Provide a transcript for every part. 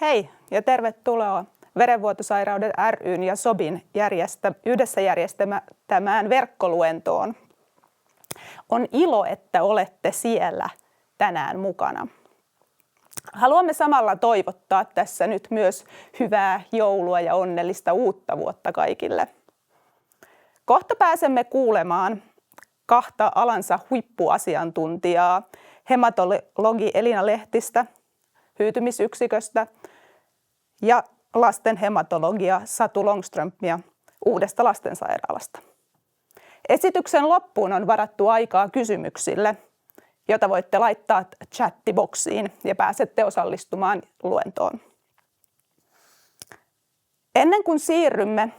Hei ja tervetuloa Verenvuotosairaudet ry:n ja SOBin yhdessä järjestämään verkkoluentoon. On ilo, että olette siellä tänään mukana. Haluamme samalla toivottaa tässä nyt myös hyvää joulua ja onnellista uutta vuotta kaikille. Kohta pääsemme kuulemaan kahta alansa huippuasiantuntijaa, hematologi Elina Lehtistä hyytymisyksiköstä ja lasten hematologia Satu Långströmiä Uudesta lastensairaalasta. Esityksen loppuun on varattu aikaa kysymyksille, jota voitte laittaa chattiboksiin ja pääsette osallistumaan luentoon. Ennen kuin siirrymme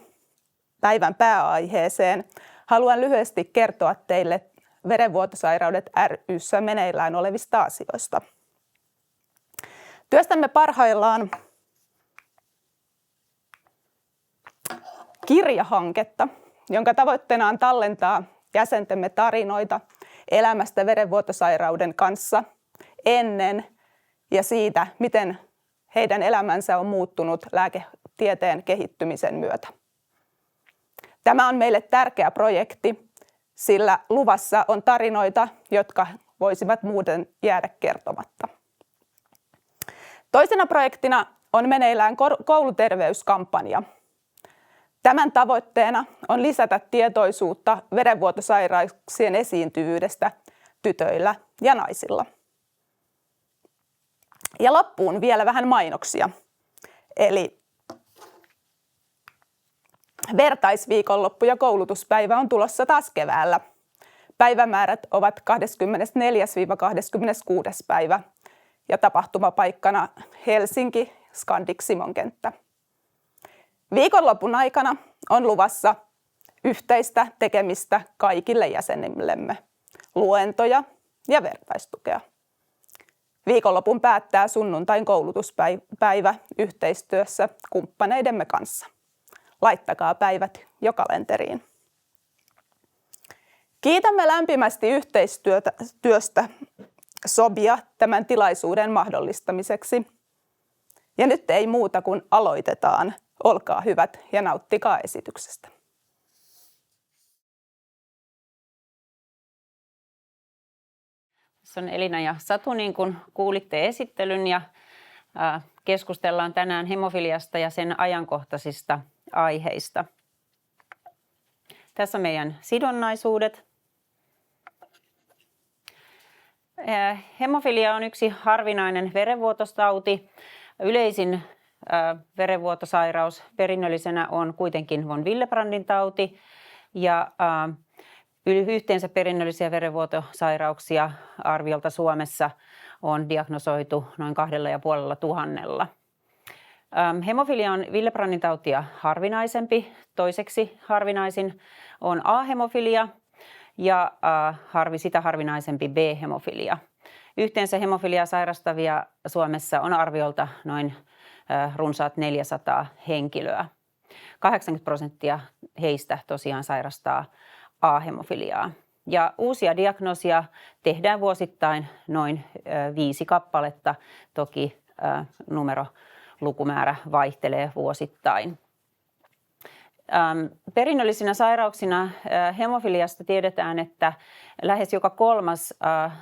päivän pääaiheeseen, haluan lyhyesti kertoa teille Verenvuotosairaudet ry:ssä meneillään olevista asioista. Työstämme parhaillaan kirjahanketta, jonka tavoitteena on tallentaa jäsentemme tarinoita elämästä verenvuotosairauden kanssa ennen ja siitä, miten heidän elämänsä on muuttunut lääketieteen kehittymisen myötä. Tämä on meille tärkeä projekti, sillä luvassa on tarinoita, jotka voisivat muuten jäädä kertomatta. Toisena projektina on meneillään kouluterveyskampanja. Tämän tavoitteena on lisätä tietoisuutta verenvuotosairauksien esiintyvyydestä tytöillä ja naisilla. Ja loppuun vielä vähän mainoksia. Eli vertaisviikonloppu ja koulutuspäivä on tulossa taas keväällä. Päivämäärät ovat 24-26. päivä ja tapahtumapaikkana Helsinki, Scandic Simonkenttä. Viikonlopun aikana on luvassa yhteistä tekemistä kaikille jäsenillemme, luentoja ja vertaistukea. Viikonlopun päättää sunnuntain koulutuspäivä yhteistyössä kumppaneidemme kanssa. Laittakaa päivät jo kalenteriin. Kiitämme lämpimästi yhteistyöstä SOBia tämän tilaisuuden mahdollistamiseksi. Ja nyt ei muuta kuin aloitetaan. Olkaa hyvät ja nauttikaa esityksestä. Tässä on Elina ja Satu, niin kuin kuulitte esittelyn, ja keskustellaan tänään hemofiliasta ja sen ajankohtaisista aiheista. Tässä on meidän sidonnaisuudet. Hemofilia on yksi harvinainen verenvuotostauti. Yleisin verenvuotosairaus perinnöllisenä on kuitenkin von Willebrandin tauti, ja yhteensä perinnöllisiä verenvuotosairauksia arviolta Suomessa on diagnosoitu noin 2500. Hemofilia on Willebrandin tautia harvinaisempi. Toiseksi harvinaisin on A-hemofilia ja sitä harvinaisempi B-hemofilia. Yhteensä hemofiliaa sairastavia Suomessa on arviolta noin runsaat 400 henkilöä. 80% heistä tosiaan sairastaa A-hemofiliaa. Ja uusia diagnoosia tehdään vuosittain noin 5 kappaletta. Toki lukumäärä vaihtelee vuosittain. Perinnöllisinä sairauksina hemofiliasta tiedetään, että lähes joka kolmas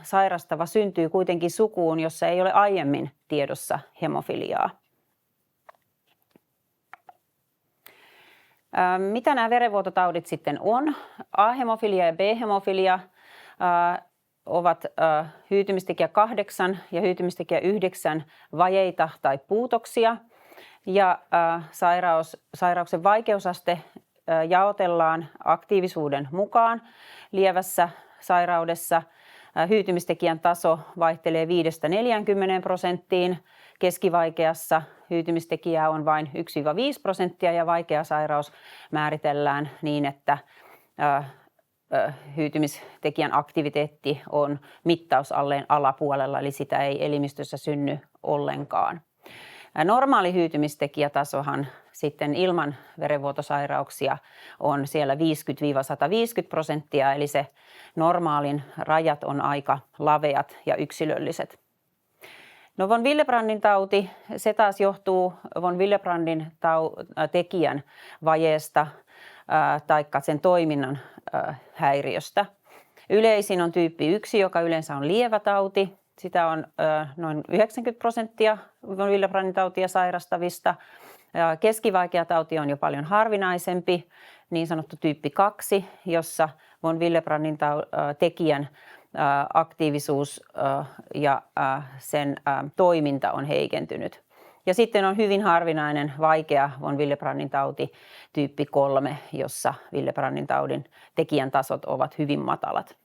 sairastava syntyy kuitenkin sukuun, jossa ei ole aiemmin tiedossa hemofiliaa. Mitä nämä verenvuototaudit sitten on? A-hemofilia ja B-hemofilia ovat hyytymistekijä 8 ja hyytymistekijä 9 vajeita tai puutoksia. Ja sairauksen vaikeusaste jaotellaan aktiivisuuden mukaan. Lievässä sairaudessa hyytymistekijän taso vaihtelee 5–40%. Keskivaikeassa hyytymistekijää on vain 1–5% ja vaikea sairaus määritellään niin, että hyytymistekijän aktiviteetti on mittausalleen alapuolella, eli sitä ei elimistössä synny ollenkaan. Normaali hyytymistekijätasohan sitten ilman verenvuotosairauksia on siellä 50–150%, eli se normaalin rajat on aika laveat ja yksilölliset. No von Willebrandin tauti, se taas johtuu von Willebrandin tekijän vajeesta tai sen toiminnan häiriöstä. Yleisin on tyyppi 1, joka yleensä on lievä tauti. Sitä on noin 90% von Willebrandin tautia sairastavista. Keskivaikea tauti on jo paljon harvinaisempi, niin sanottu tyyppi 2, jossa von Willebrandin tekijän aktiivisuus ja sen toiminta on heikentynyt. Ja sitten on hyvin harvinainen vaikea von Willebrandin tauti tyyppi 3, jossa Willebrandin taudin tekijän tasot ovat hyvin matalat.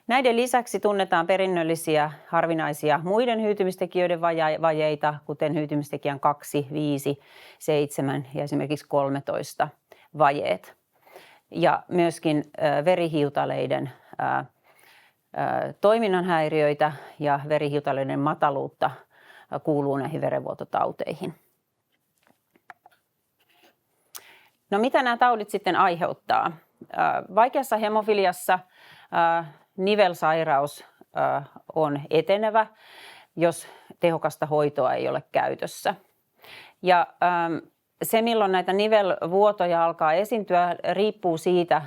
Näiden lisäksi tunnetaan perinnöllisiä harvinaisia muiden hyytymistekijöiden vajeita, kuten hyytymistekijän 2, 5, 7 ja esimerkiksi 13 vajeet. Ja myöskin verihiutaleiden toiminnan häiriöitä ja verihiutaleiden mataluutta kuuluu näihin verenvuototauteihin. No mitä nämä taudit sitten aiheuttaa? Vaikeassa hemofiliassa nivelsairaus on etenevä, jos tehokasta hoitoa ei ole käytössä. Ja se, milloin näitä nivelvuotoja alkaa esiintyä, riippuu siitä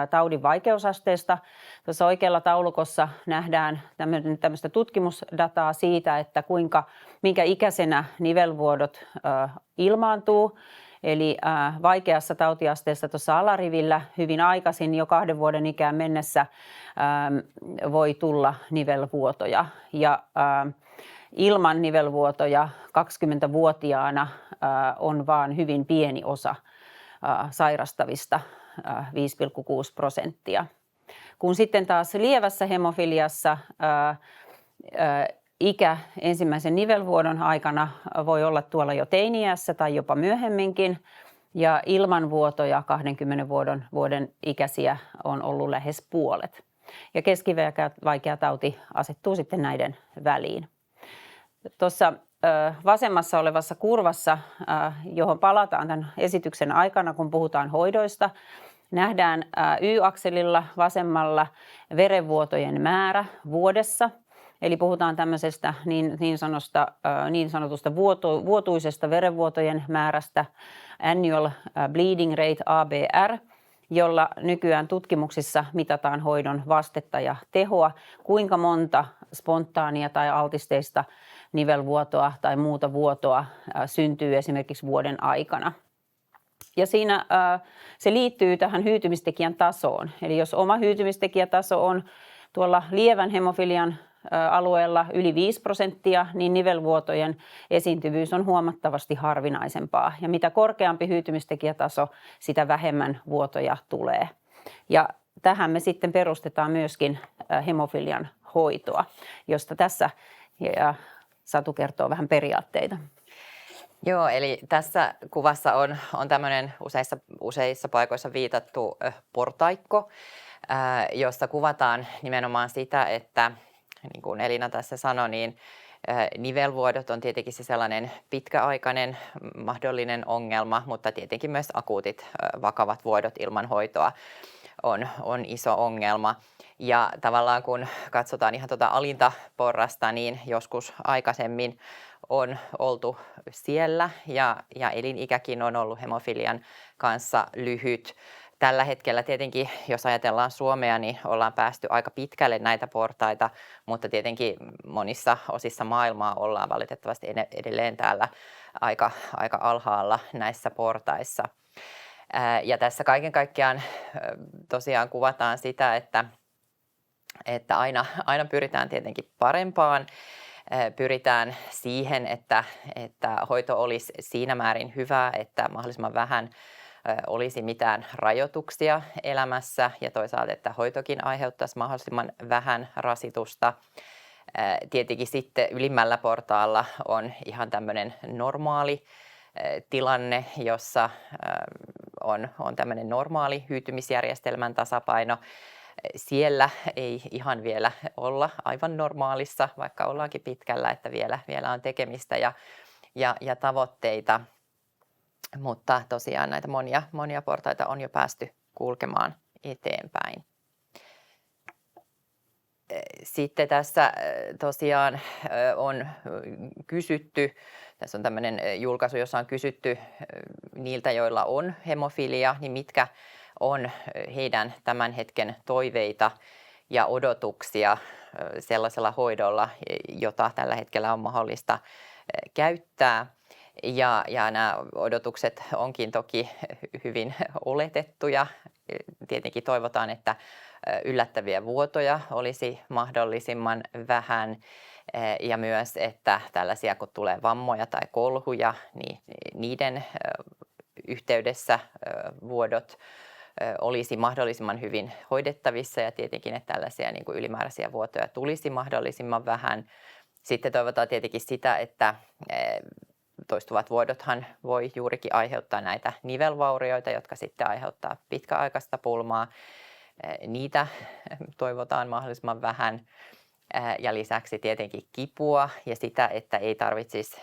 taudin vaikeusasteesta. Tuossa oikealla taulukossa nähdään tämmöistä tutkimusdataa siitä, että minkä ikäisenä nivelvuodot ilmaantuu. Eli vaikeassa tautiasteessa tuossa alarivillä hyvin aikaisin, jo 2 vuoden ikään mennessä, voi tulla nivelvuotoja. Ja ilman nivelvuotoja 20-vuotiaana on vaan hyvin pieni osa sairastavista, 5,6%. Kun sitten taas lievässä hemofiliassa ikä ensimmäisen nivelvuodon aikana voi olla tuolla jo teini-iässä tai jopa myöhemminkin, ja ilman vuotoja 20 vuoden ikäisiä on ollut lähes puolet. Ja keskivaikea tauti asettuu sitten näiden väliin. Tuossa vasemmassa olevassa kurvassa, johon palataan tämän esityksen aikana, kun puhutaan hoidoista, nähdään Y-akselilla vasemmalla verenvuotojen määrä vuodessa. Eli puhutaan tämmöisestä niin sanotusta vuotuisesta verenvuotojen määrästä, annual bleeding rate ABR, jolla nykyään tutkimuksissa mitataan hoidon vastetta ja tehoa, kuinka monta spontaania tai altisteista nivelvuotoa tai muuta vuotoa syntyy esimerkiksi vuoden aikana. Ja siinä se liittyy tähän hyytymistekijän tasoon. Eli jos oma hyytymistekijätaso on tuolla lievän hemofilian alueella yli 5%, niin nivelvuotojen esiintyvyys on huomattavasti harvinaisempaa. Ja mitä korkeampi hyytymistekijätaso, sitä vähemmän vuotoja tulee. Ja tähän me sitten perustetaan myöskin hemofilian hoitoa, josta tässä Satu kertoo vähän periaatteita. Joo, eli tässä kuvassa on tämmöinen useissa paikoissa viitattu portaikko, jossa kuvataan nimenomaan sitä, että niin kuin Elina tässä sanoi, niin nivelvuodot on tietenkin se sellainen pitkäaikainen mahdollinen ongelma, mutta tietenkin myös akuutit vakavat vuodot ilman hoitoa on iso ongelma. Ja tavallaan kun katsotaan ihan tuota alinta porrasta, niin joskus aikaisemmin on oltu siellä ja elinikäkin on ollut hemofilian kanssa lyhyt. Tällä hetkellä tietenkin, jos ajatellaan Suomea, niin ollaan päästy aika pitkälle näitä portaita, mutta tietenkin monissa osissa maailmaa ollaan valitettavasti edelleen täällä aika alhaalla näissä portaissa. Ja tässä kaiken kaikkiaan tosiaan kuvataan sitä, että aina pyritään tietenkin parempaan. Pyritään siihen, että hoito olisi siinä määrin hyvää, että mahdollisimman vähän olisi mitään rajoituksia elämässä ja toisaalta, että hoitokin aiheuttaisi mahdollisimman vähän rasitusta. Tietenkin sitten ylimmällä portaalla on tämmöinen normaali tilanne, jossa on tämmöinen normaali hyytymisjärjestelmän tasapaino. Siellä ei ihan vielä olla aivan normaalissa, vaikka ollaankin pitkällä, että vielä on tekemistä ja tavoitteita. Mutta tosiaan näitä monia portaita on jo päästy kulkemaan eteenpäin. Sitten tässä tosiaan on kysytty, tässä on tämmöinen julkaisu, jossa on kysytty niiltä, joilla on hemofilia, niin mitkä on heidän tämän hetken toiveita ja odotuksia sellaisella hoidolla, jota tällä hetkellä on mahdollista käyttää. Ja nämä odotukset onkin toki hyvin oletettuja. Tietenkin toivotaan, että yllättäviä vuotoja olisi mahdollisimman vähän ja myös, että tällaisia kun tulee vammoja tai kolhuja, niin niiden yhteydessä vuodot olisi mahdollisimman hyvin hoidettavissa ja tietenkin, että tällaisia niin kuin ylimääräisiä vuotoja tulisi mahdollisimman vähän. Sitten toivotaan tietenkin sitä, että toistuvat vuodothan voi juurikin aiheuttaa näitä nivelvaurioita, jotka sitten aiheuttaa pitkäaikaista pulmaa. Niitä toivotaan mahdollisimman vähän. Ja lisäksi tietenkin kipua ja sitä, että ei tarvitsisi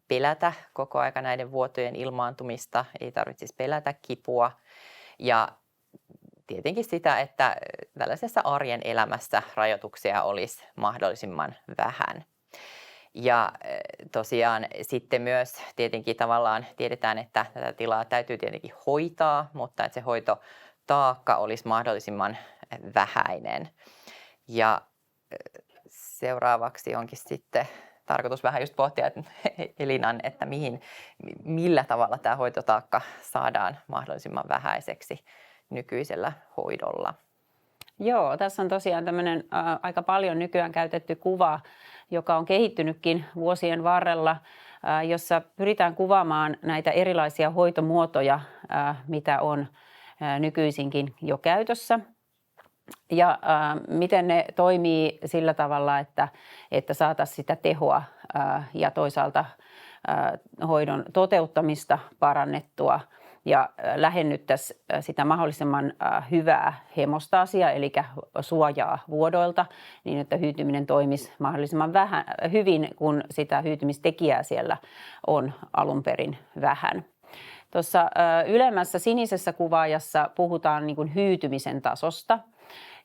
pelätä koko aika näiden vuotojen ilmaantumista, ei tarvitsisi pelätä kipua. Ja tietenkin sitä, että tällaisessa arjen elämässä rajoituksia olisi mahdollisimman vähän. Ja tosiaan sitten myös tietenkin tavallaan tiedetään, että tätä tilaa täytyy tietenkin hoitaa, mutta että se hoitotaakka olisi mahdollisimman vähäinen. Ja seuraavaksi onkin sitten tarkoitus vähän just pohtia, että Elinan, että millä tavalla tämä hoitotaakka saadaan mahdollisimman vähäiseksi nykyisellä hoidolla. Joo, tässä on tosiaan tämmöinen aika paljon nykyään käytetty kuva, joka on kehittynytkin vuosien varrella, jossa pyritään kuvaamaan näitä erilaisia hoitomuotoja, mitä on nykyisinkin jo käytössä. Ja miten ne toimii sillä tavalla, että saataisiin sitä tehoa ja toisaalta hoidon toteuttamista parannettua ja lähennyttäisiin sitä mahdollisimman hyvää hemostaasia, eli suojaa vuodoilta, niin että hyytyminen toimisi mahdollisimman hyvin, kun sitä hyytymistekijää siellä on alun perin vähän. Tuossa ylemmässä sinisessä kuvaajassa puhutaan niin kuin hyytymisen tasosta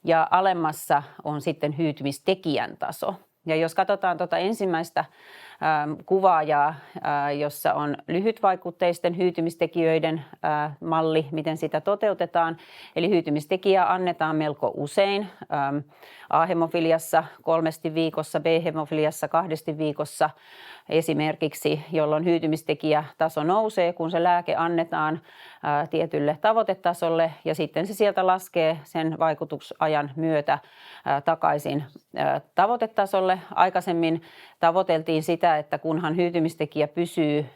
ja alemmassa on sitten hyytymistekijän taso. Ja jos katsotaan tuota ensimmäistä kuvaajaa, jossa on lyhytvaikutteisten hyytymistekijöiden malli, miten sitä toteutetaan. Eli hyytymistekijää annetaan melko usein. A-hemofiliassa 3 viikossa, B-hemofiliassa 2 viikossa esimerkiksi, jolloin hyytymistekijätaso nousee, kun se lääke annetaan tietylle tavoitetasolle ja sitten se sieltä laskee sen vaikutusajan myötä takaisin tavoitetasolle. Aikaisemmin tavoiteltiin sitä, että kunhan hyytymistekijä pysyy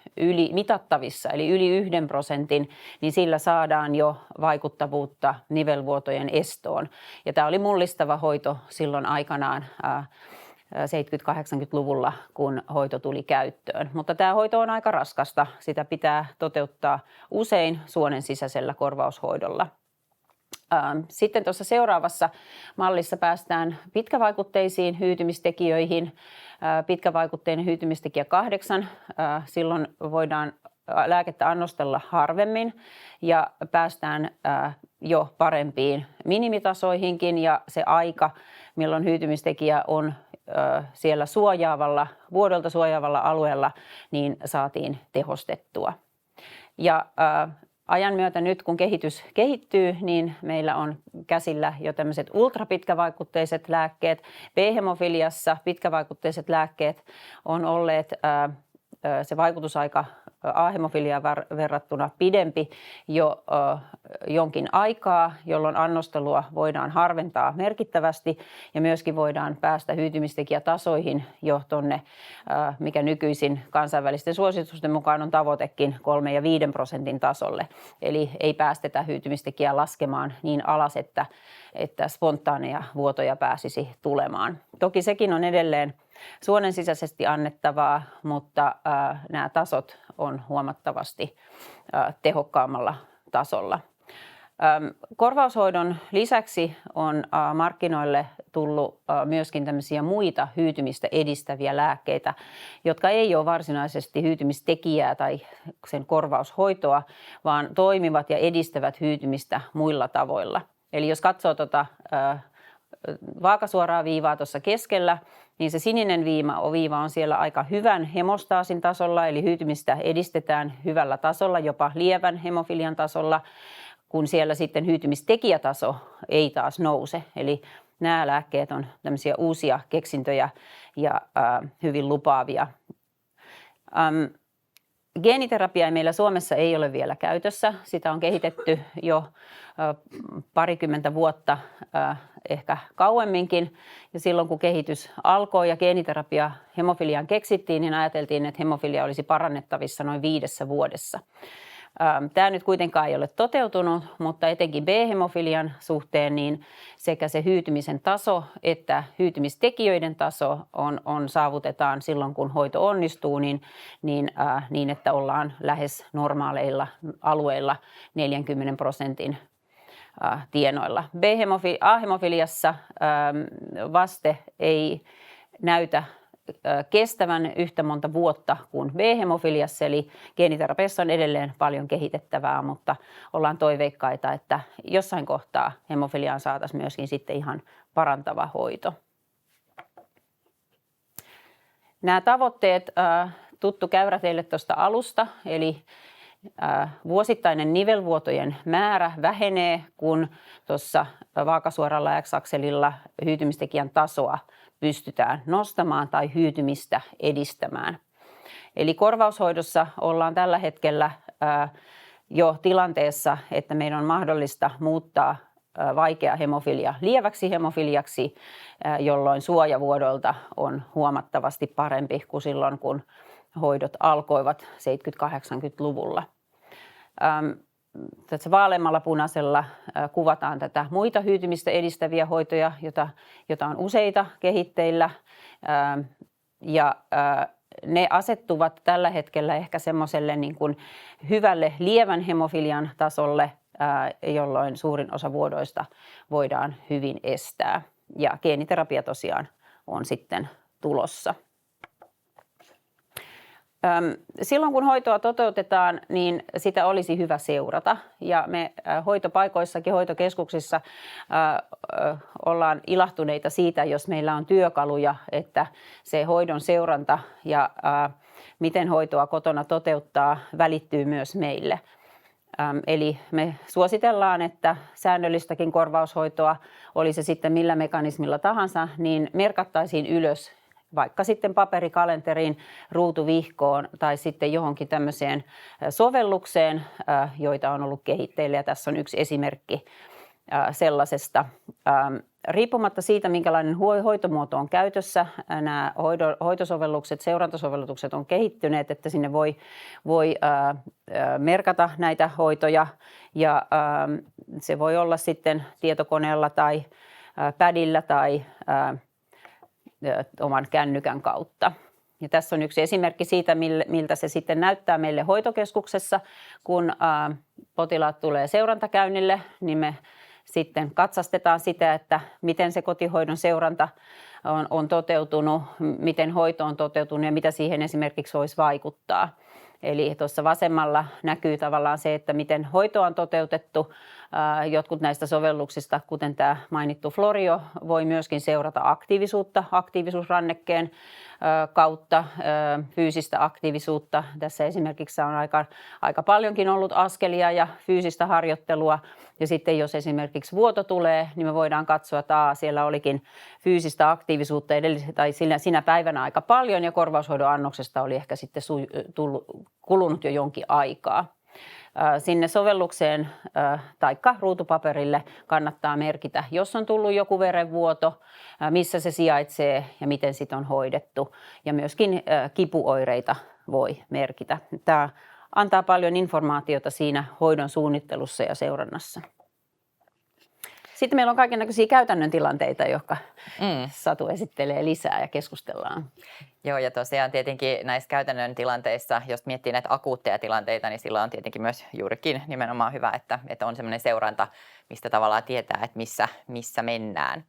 mitattavissa, eli yli 1%, niin sillä saadaan jo vaikuttavuutta nivelvuotojen estoon. Ja tämä oli mullistava hoito silloin aikanaan 70-80-luvulla, kun hoito tuli käyttöön. Mutta tämä hoito on aika raskasta. Sitä pitää toteuttaa usein suonen sisäisellä korvaushoidolla. Sitten tuossa seuraavassa mallissa päästään pitkävaikutteisiin hyytymistekijöihin. Pitkävaikutteinen hyytymistekijä 8. Silloin voidaan lääkettä annostella harvemmin ja päästään jo parempiin minimitasoihinkin ja se aika, milloin hyytymistekijä on siellä vuodolta suojaavalla alueella, niin saatiin tehostettua. Ja ajan myötä nyt, kun kehitys kehittyy, niin meillä on käsillä jo tämmöiset ultrapitkävaikutteiset lääkkeet. B-hemofiliassa pitkävaikutteiset lääkkeet on olleet se vaikutusaika A-hemofiliaan verrattuna pidempi jo jonkin aikaa, jolloin annostelua voidaan harventaa merkittävästi ja myöskin voidaan päästä hyytymistekijätasoihin jo tuonne, mikä nykyisin kansainvälisten suositusten mukaan on tavoitekin 3 ja 5% tasolle. Eli ei päästetä hyytymistekijää laskemaan niin alas, että spontaaneja vuotoja pääsisi tulemaan. Toki sekin on edelleen suonen sisäisesti annettavaa, mutta nämä tasot on huomattavasti tehokkaammalla tasolla. Korvaushoidon lisäksi on markkinoille tullut myöskin tämmöisiä muita hyytymistä edistäviä lääkkeitä, jotka ei ole varsinaisesti hyytymistekijää tai sen korvaushoitoa, vaan toimivat ja edistävät hyytymistä muilla tavoilla. Eli jos katsoo vaakasuoraa viivaa tuossa keskellä, niin se sininen viiva on siellä aika hyvän hemostaasin tasolla, eli hyytymistä edistetään hyvällä tasolla, jopa lievän hemofilian tasolla, kun siellä sitten hyytymistekijätaso ei taas nouse. Eli nämä lääkkeet on tämmöisiä uusia keksintöjä ja hyvin lupaavia. Geeniterapiaa meillä Suomessa ei ole vielä käytössä. Sitä on kehitetty jo parikymmentä vuotta, ehkä kauemminkin. Ja silloin kun kehitys alkoi ja geeniterapia hemofiliaan keksittiin, niin ajateltiin, että hemofilia olisi parannettavissa noin 5 vuodessa. Tämä nyt kuitenkaan ei ole toteutunut, mutta etenkin B-hemofilian suhteen niin sekä se hyytymisen taso että hyytymistekijöiden taso saavutetaan silloin, kun hoito onnistuu, niin että ollaan lähes normaaleilla alueilla 40% tienoilla. A-hemofiliassa vaste ei näytä kestävän yhtä monta vuotta kuin B-hemofiliassa, eli geeniterapiassa on edelleen paljon kehitettävää, mutta ollaan toiveikkaita, että jossain kohtaa hemofiliaan saataisiin myöskin sitten ihan parantava hoito. Nämä tavoitteet, tuttu käyrä teille tuosta alusta, eli vuosittainen nivelvuotojen määrä vähenee, kun tuossa vaakasuoralla X-akselilla hyytymistekijän tasoa pystytään nostamaan tai hyytymistä edistämään. Eli korvaushoidossa ollaan tällä hetkellä jo tilanteessa, että meidän on mahdollista muuttaa vaikea hemofilia lieväksi hemofiliaksi, jolloin suojavuodolta on huomattavasti parempi kuin silloin, kun hoidot alkoivat 70-80-luvulla. Tässä vaaleammalla punaisella kuvataan tätä muita hyytymistä edistäviä hoitoja, joita on useita kehitteillä. Ne asettuvat tällä hetkellä ehkä semmoiselle niin kuin hyvälle lievän hemofilian tasolle, jolloin suurin osa vuodoista voidaan hyvin estää. Ja geeniterapia tosiaan on sitten tulossa. Silloin kun hoitoa toteutetaan, niin sitä olisi hyvä seurata ja me hoitopaikoissakin, hoitokeskuksissa ollaan ilahtuneita siitä, jos meillä on työkaluja, että se hoidon seuranta ja miten hoitoa kotona toteuttaa välittyy myös meille. Eli me suositellaan, että säännöllistäkin korvaushoitoa, oli se sitten millä mekanismilla tahansa, niin merkattaisiin ylös vaikka sitten paperikalenteriin, ruutuvihkoon tai sitten johonkin tämmöiseen sovellukseen, joita on ollut kehitteillä. Ja tässä on yksi esimerkki sellaisesta. Riippumatta siitä, minkälainen hoitomuoto on käytössä, nämä hoitosovellukset, seurantasovellukset on kehittyneet, että sinne voi merkata näitä hoitoja ja se voi olla sitten tietokoneella tai padilla tai oman kännykän kautta. Ja tässä on yksi esimerkki siitä, miltä se sitten näyttää meille hoitokeskuksessa, kun potilaat tulee seurantakäynnille, niin me sitten katsastetaan sitä, että miten se kotihoidon seuranta on toteutunut, miten hoito on toteutunut ja mitä siihen esimerkiksi voisi vaikuttaa. Eli tuossa vasemmalla näkyy tavallaan se, että miten hoito on toteutettu. Jotkut näistä sovelluksista, kuten tämä mainittu Florio, voi myöskin seurata aktiivisuutta aktiivisuusrannekkeen kautta, fyysistä aktiivisuutta. Tässä esimerkiksi on aika paljonkin ollut askelia ja fyysistä harjoittelua. Ja sitten jos esimerkiksi vuoto tulee, niin me voidaan katsoa, että siellä olikin fyysistä aktiivisuutta tai sinä päivänä aika paljon ja korvaushoidon annoksesta oli ehkä sitten kulunut jo jonkin aikaa. Sinne sovellukseen taikka ruutupaperille kannattaa merkitä, jos on tullut joku verenvuoto, missä se sijaitsee ja miten sitä on hoidettu. Ja myöskin kipuoireita voi merkitä. Tämä antaa paljon informaatiota siinä hoidon suunnittelussa ja seurannassa. Sitten meillä on kaikennäköisiä käytännön tilanteita, jotka Satu esittelee lisää ja keskustellaan. Joo, ja tosiaan tietenkin näissä käytännön tilanteissa, jos miettii näitä akuutteja tilanteita, niin sillä on tietenkin myös juurikin nimenomaan hyvä, että on sellainen seuranta, mistä tavallaan tietää, että missä mennään.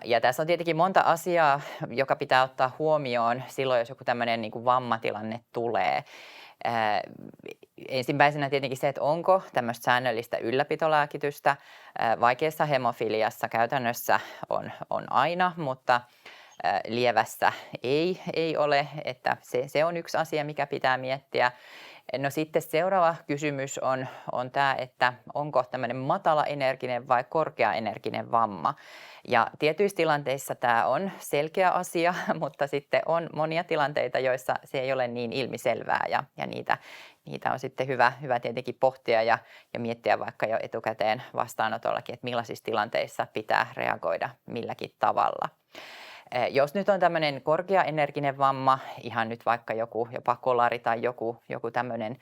Ja tässä on tietenkin monta asiaa, joka pitää ottaa huomioon silloin, jos joku tämmöinen niin kuin vammatilanne tulee. Ensimmäisenä tietenkin se, että onko tämmöistä säännöllistä ylläpitolääkitystä. Vaikeassa hemofiliassa käytännössä on aina, mutta lievässä ei ole, että se on yksi asia, mikä pitää miettiä. No sitten seuraava kysymys on tämä, että onko tämmöinen matalaenerginen vai korkeaenerginen vamma. Ja tietyissä tilanteissa tämä on selkeä asia, mutta sitten on monia tilanteita, joissa se ei ole niin ilmiselvää ja niitä on sitten hyvä tietenkin pohtia ja miettiä vaikka jo etukäteen vastaanotollakin, että millaisissa tilanteissa pitää reagoida milläkin tavalla. Jos nyt on tämmöinen korkeaenerginen vamma, ihan nyt vaikka jopa kolari tai joku tämmöinen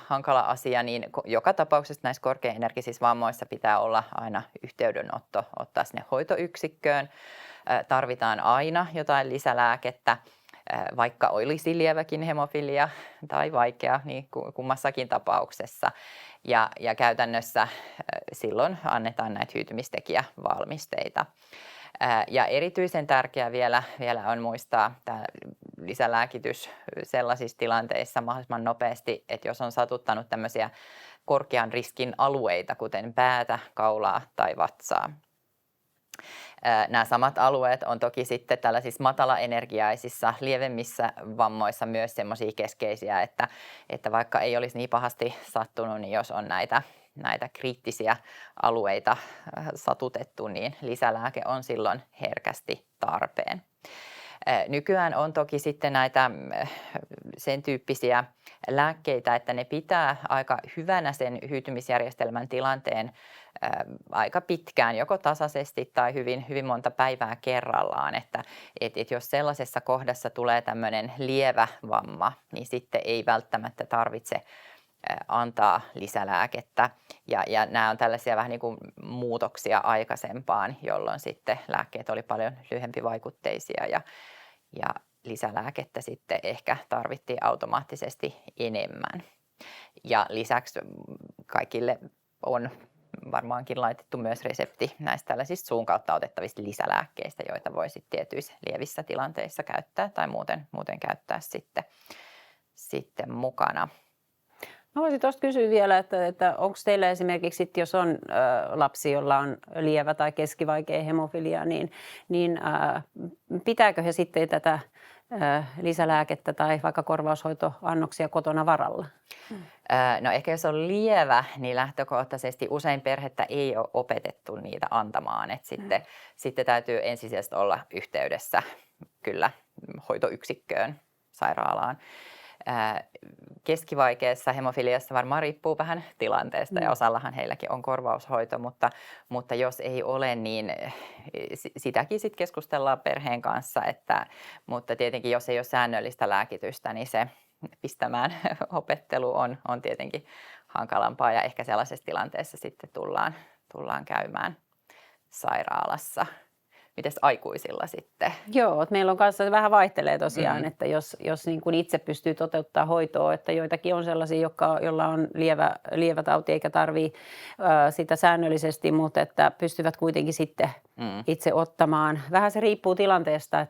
hankala asia, niin joka tapauksessa näissä korkeaenergisissä vammoissa pitää olla aina yhteydenotto, ottaa sinne hoitoyksikköön. Tarvitaan aina jotain lisälääkettä, vaikka olisi lieväkin hemofilia tai vaikea, niin kummassakin tapauksessa. Ja käytännössä silloin annetaan näitä hyytymistekijävalmisteita. Ja erityisen tärkeää vielä on muistaa tämä lisälääkitys sellaisissa tilanteissa mahdollisimman nopeasti, että jos on satuttanut tämmöisiä korkean riskin alueita, kuten päätä, kaulaa tai vatsaa. Nämä samat alueet on toki sitten tällaisissa matalaenergiaisissa, lievemmissä vammoissa myös semmoisia keskeisiä, että vaikka ei olisi niin pahasti sattunut, niin jos on näitä kriittisiä alueita satutettu, niin lisälääke on silloin herkästi tarpeen. Nykyään on toki sitten näitä sen tyyppisiä lääkkeitä, että ne pitää aika hyvänä sen hyytymisjärjestelmän tilanteen aika pitkään, joko tasaisesti tai hyvin monta päivää kerrallaan. Että jos sellaisessa kohdassa tulee tämmöinen lievä vamma, niin sitten ei välttämättä tarvitse antaa lisälääkettä. Ja nämä on tällaisia vähän niin kuin muutoksia aikaisempaan, jolloin sitten lääkkeet oli paljon lyhyempivaikutteisia ja lisälääkettä sitten ehkä tarvittiin automaattisesti enemmän. Ja lisäksi kaikille on varmaankin laitettu myös resepti näistä tällaisista suun kautta otettavista lisälääkkeistä, joita voi sitten tietyissä lievissä tilanteissa käyttää tai muuten käyttää sitten mukana. Mä voisin tuosta kysyä vielä, että onko teillä esimerkiksi, jos on lapsi, jolla on lievä tai keskivaikea hemofilia, niin pitääkö he sitten tätä lisälääkettä tai vaikka korvaushoitoannoksia kotona varalla? No ehkä jos on lievä, niin lähtökohtaisesti usein perhettä ei ole opetettu niitä antamaan. Et sitten täytyy ensisijaisesti olla yhteydessä kyllä hoitoyksikköön, sairaalaan. Keskivaikeassa hemofiliassa varmaan riippuu vähän tilanteesta ja osallahan heilläkin on korvaushoito, mutta jos ei ole, niin sitäkin sitten keskustellaan perheen kanssa, mutta tietenkin jos ei ole säännöllistä lääkitystä, niin se pistämään opettelu on tietenkin hankalampaa ja ehkä sellaisessa tilanteessa sitten tullaan käymään sairaalassa. Mites aikuisilla sitten? Joo, meillä on kanssa vähän vaihtelee tosiaan, että jos niin kuin itse pystyy toteuttamaan hoitoa, että joitakin on sellaisia, joilla on lievä tauti eikä tarvitse sitä säännöllisesti, mutta että pystyvät kuitenkin sitten itse ottamaan. Vähän se riippuu tilanteesta,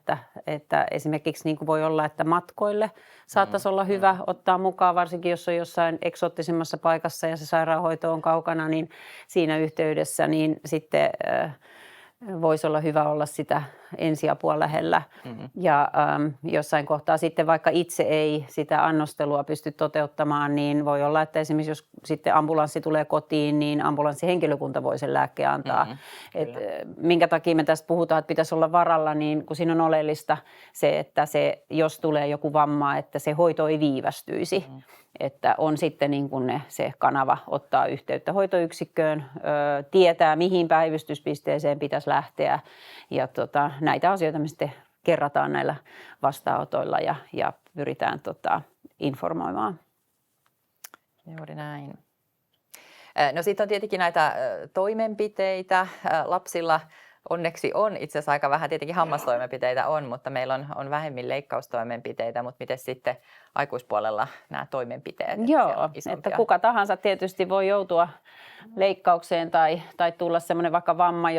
että esimerkiksi niin kuin voi olla, että matkoille saattaisi olla hyvä ottaa mukaan, varsinkin jos on jossain eksoottisemmassa paikassa ja se sairaanhoito on kaukana, niin siinä yhteydessä niin sitten voisi olla hyvä olla sitä ensiapua lähellä. Ja jossain kohtaa sitten vaikka itse ei sitä annostelua pysty toteuttamaan, niin voi olla, että esimerkiksi jos sitten ambulanssi tulee kotiin, niin ambulanssihenkilökunta voi sen lääkkeen antaa. Minkä takia me tästä puhutaan, että pitäisi olla varalla, niin kun siinä on oleellista se, että jos tulee joku vamma, että se hoito ei viivästyisi. Että on sitten niin kuin se kanava ottaa yhteyttä hoitoyksikköön, tietää mihin päivystyspisteeseen pitäisi lähteä ja näitä asioita me sitten kerrataan näillä vastaanotoilla ja pyritään informoimaan. Juuri näin. No sitten on tietenkin näitä toimenpiteitä lapsilla onneksi on itse asiassa aika vähän, tietenkin hammastoimenpiteitä on, mutta meillä on vähemmän leikkaustoimenpiteitä, mutta miten sitten aikuispuolella nämä toimenpiteet? Joo, että kuka tahansa tietysti voi joutua leikkaukseen tai tulla semmoinen vaikka vamma,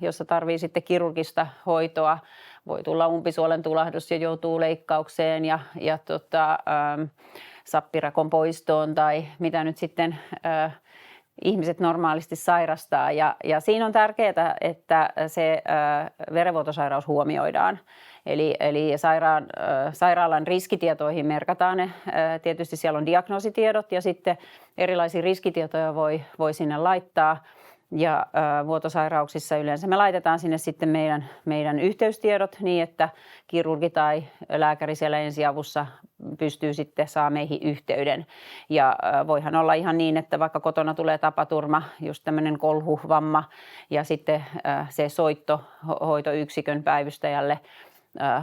jossa tarvii sitten kirurgista hoitoa. Voi tulla umpisuolen tulahdus ja joutuu leikkaukseen ja sappirakon poistoon tai mitä nyt sitten ihmiset normaalisti sairastaa. Ja siinä on tärkeää, että se verenvuotosairaus huomioidaan. Eli sairaalan riskitietoihin merkataan ne. Tietysti siellä on diagnoositiedot ja sitten erilaisia riskitietoja voi sinne laittaa. Ja vuotosairauksissa yleensä me laitetaan sinne sitten meidän yhteystiedot niin, että kirurgi tai lääkäri siellä ensiavussa pystyy sitten saamaan meihin yhteyden. Ja voihan olla ihan niin, että vaikka kotona tulee tapaturma, just tämmöinen kolhuvamma ja sitten se soitto hoitoyksikön päivystäjälle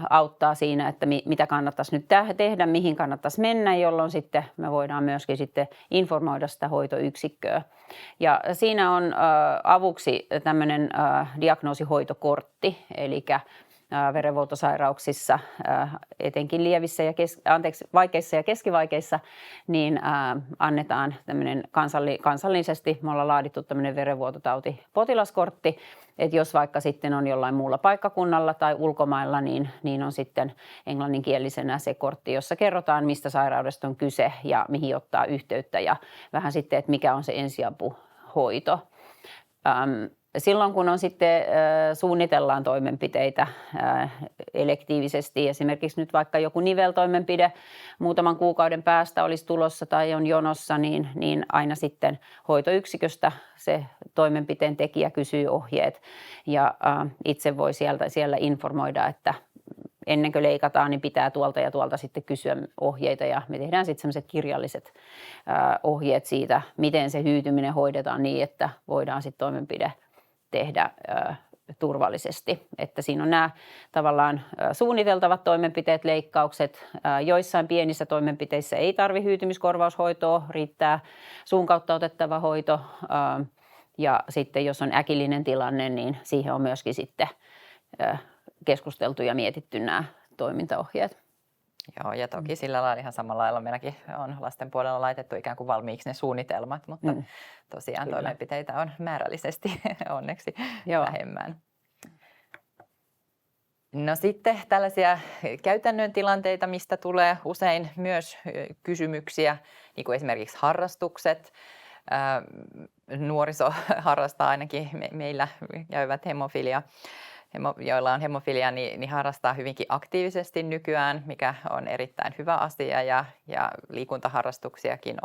auttaa siinä, että mitä kannattaisi nyt tehdä, mihin kannattaisi mennä, jolloin sitten me voidaan myöskin sitten informoida sitä hoitoyksikköä. Ja siinä on avuksi tämmöinen diagnoosihoitokortti, eli verenvuotosairauksissa, etenkin lievissä ja vaikeissa ja keskivaikeissa, niin annetaan tämmöinen kansallisesti, me ollaan laadittu tämmöinen verenvuototauti-potilaskortti, että jos vaikka sitten on jollain muulla paikkakunnalla tai ulkomailla, niin on sitten englanninkielisenä se kortti, jossa kerrotaan, mistä sairaudesta on kyse ja mihin ottaa yhteyttä ja vähän sitten, että mikä on se ensiapuhoito. Silloin kun on sitten suunnitellaan toimenpiteitä elektiivisesti, esimerkiksi nyt vaikka joku niveltoimenpide muutaman kuukauden päästä olisi tulossa tai on jonossa, niin aina sitten hoitoyksiköstä se toimenpiteen tekijä kysyy ohjeet ja itse voi siellä informoida, että ennen kuin leikataan, niin pitää tuolta ja tuolta sitten kysyä ohjeita ja me tehdään sitten sellaiset kirjalliset ohjeet siitä, miten se hyytyminen hoidetaan niin, että voidaan sitten toimenpide tehdä turvallisesti. Että siinä on nämä tavallaan suunniteltavat toimenpiteet, leikkaukset. Joissain pienissä toimenpiteissä ei tarvitse hyytymiskorvaushoitoa, riittää suun kautta otettava hoito. Ja sitten jos on äkillinen tilanne, niin siihen on myöskin sitten keskusteltu ja mietitty nämä toimintaohjeet. Joo, ja toki sillä lailla ihan samalla lailla meilläkin on lasten puolella laitettu ikään kuin valmiiksi ne suunnitelmat, mutta tosiaan kyllä, toimenpiteitä on määrällisesti onneksi vähemmän. No sitten tällaisia käytännön tilanteita, mistä tulee usein myös kysymyksiä, niin kuin esimerkiksi harrastukset. Nuoriso harrastaa ainakin meillä käyvät joilla on hemofilia, niin harrastaa hyvinkin aktiivisesti nykyään, mikä on erittäin hyvä asia ja liikuntaharrastuksiakin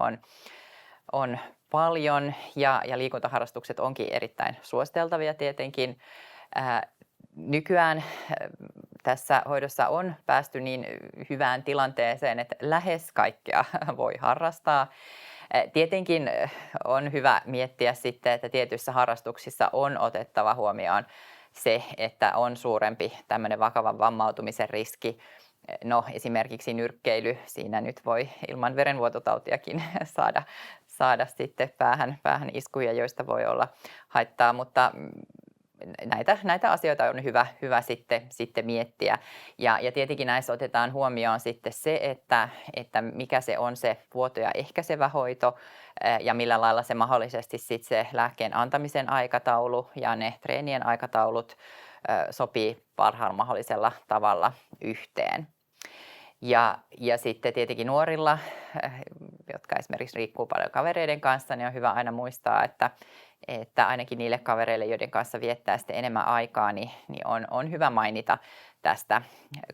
on paljon ja liikuntaharrastukset onkin erittäin suositeltavia tietenkin. Nykyään tässä hoidossa on päästy niin hyvään tilanteeseen, että lähes kaikkea voi harrastaa. Tietenkin on hyvä miettiä sitten, että tietyissä harrastuksissa on otettava huomioon se, että on suurempi tämmöinen vakavan vammautumisen riski. No esimerkiksi nyrkkeily, siinä nyt voi ilman verenvuototautiakin saada sitten päähän iskuja, joista voi olla haittaa, mutta näitä asioita on hyvä sitten miettiä. Ja tietenkin näissä otetaan huomioon sitten se, että mikä se on se vuotoja ehkäisevä hoito ja millä lailla se mahdollisesti sitten se lääkkeen antamisen aikataulu ja ne treenien aikataulut sopii parhaalla mahdollisella tavalla yhteen. Ja sitten tietenkin nuorilla, jotka esimerkiksi liikkuu paljon kavereiden kanssa, niin on hyvä aina muistaa, että ainakin niille kavereille, joiden kanssa viettää sitten enemmän aikaa, niin on hyvä mainita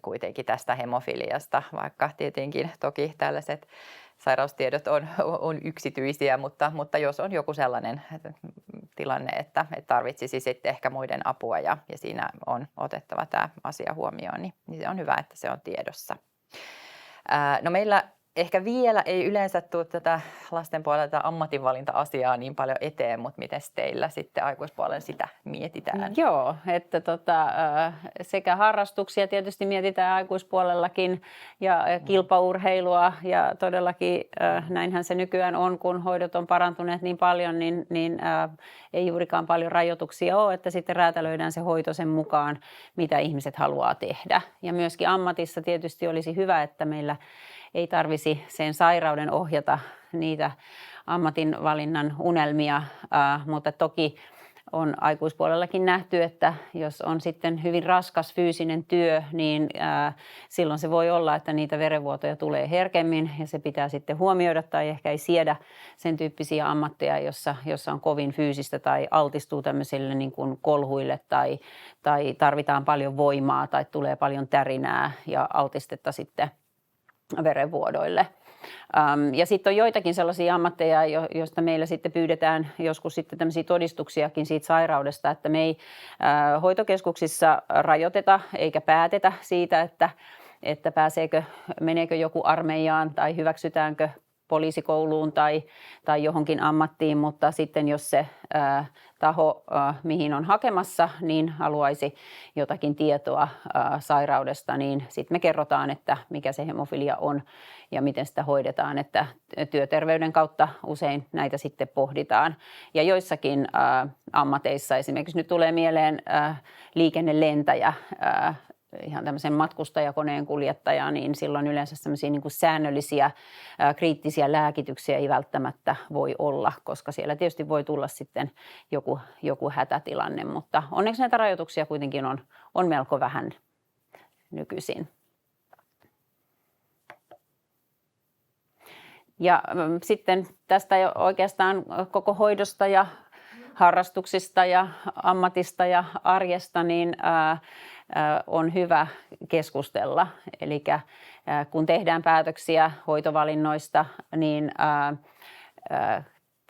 kuitenkin tästä hemofiliasta, vaikka tietenkin toki tällaiset sairaustiedot on yksityisiä, mutta jos on joku sellainen tilanne, että tarvitsisi sitten ehkä muiden apua ja siinä on otettava tämä asia huomioon, niin se on hyvä, että se on tiedossa. No meillä ehkä vielä ei yleensä tule tätä lasten puolella tätä ammatinvalinta-asiaa niin paljon eteen, mutta miten teillä sitten aikuispuolella sitä mietitään? Joo, että sekä harrastuksia tietysti mietitään aikuispuolellakin ja kilpaurheilua ja todellakin näinhän se nykyään on, kun hoidot on parantuneet niin paljon, niin ei juurikaan paljon rajoituksia ole, että sitten räätälöidään se hoito sen mukaan, mitä ihmiset haluaa tehdä. Ja myöskin ammatissa tietysti olisi hyvä, että meillä ei tarvisi sen sairauden ohjata niitä ammatinvalinnan unelmia, mutta toki on aikuispuolellakin nähty, että jos on sitten hyvin raskas fyysinen työ, niin silloin se voi olla, että niitä verenvuotoja tulee herkemmin ja se pitää sitten huomioida tai ehkä ei siedä sen tyyppisiä ammatteja, jossa on kovin fyysistä tai altistuu tämmöisille niin kuin kolhuille tai tarvitaan paljon voimaa tai tulee paljon tärinää ja altistetta sitten verenvuodoille. Ja sitten on joitakin sellaisia ammatteja, joista meillä sitten pyydetään joskus sitten tämmöisiä todistuksiakin siitä sairaudesta, että me ei hoitokeskuksissa rajoiteta eikä päätetä siitä, että meneekö joku armeijaan tai hyväksytäänkö poliisikouluun tai johonkin ammattiin, mutta sitten jos se taho, mihin on hakemassa, niin haluaisi jotakin tietoa sairaudesta, niin sitten me kerrotaan, että mikä se hemofilia on ja miten sitä hoidetaan, että työterveyden kautta usein näitä sitten pohditaan. Ja joissakin ammateissa, esimerkiksi nyt tulee mieleen liikennelentäjä, ihan tämmöisen matkustajakoneen kuljettaja, niin silloin yleensä semmoisia niin kuin säännöllisiä kriittisiä lääkityksiä ei välttämättä voi olla, koska siellä tietysti voi tulla sitten joku hätätilanne, mutta onneksi näitä rajoituksia kuitenkin on melko vähän nykyisin. Ja sitten tästä jo oikeastaan koko hoidosta ja harrastuksista ja ammatista ja arjesta, niin on hyvä keskustella. Eli kun tehdään päätöksiä hoitovalinnoista, niin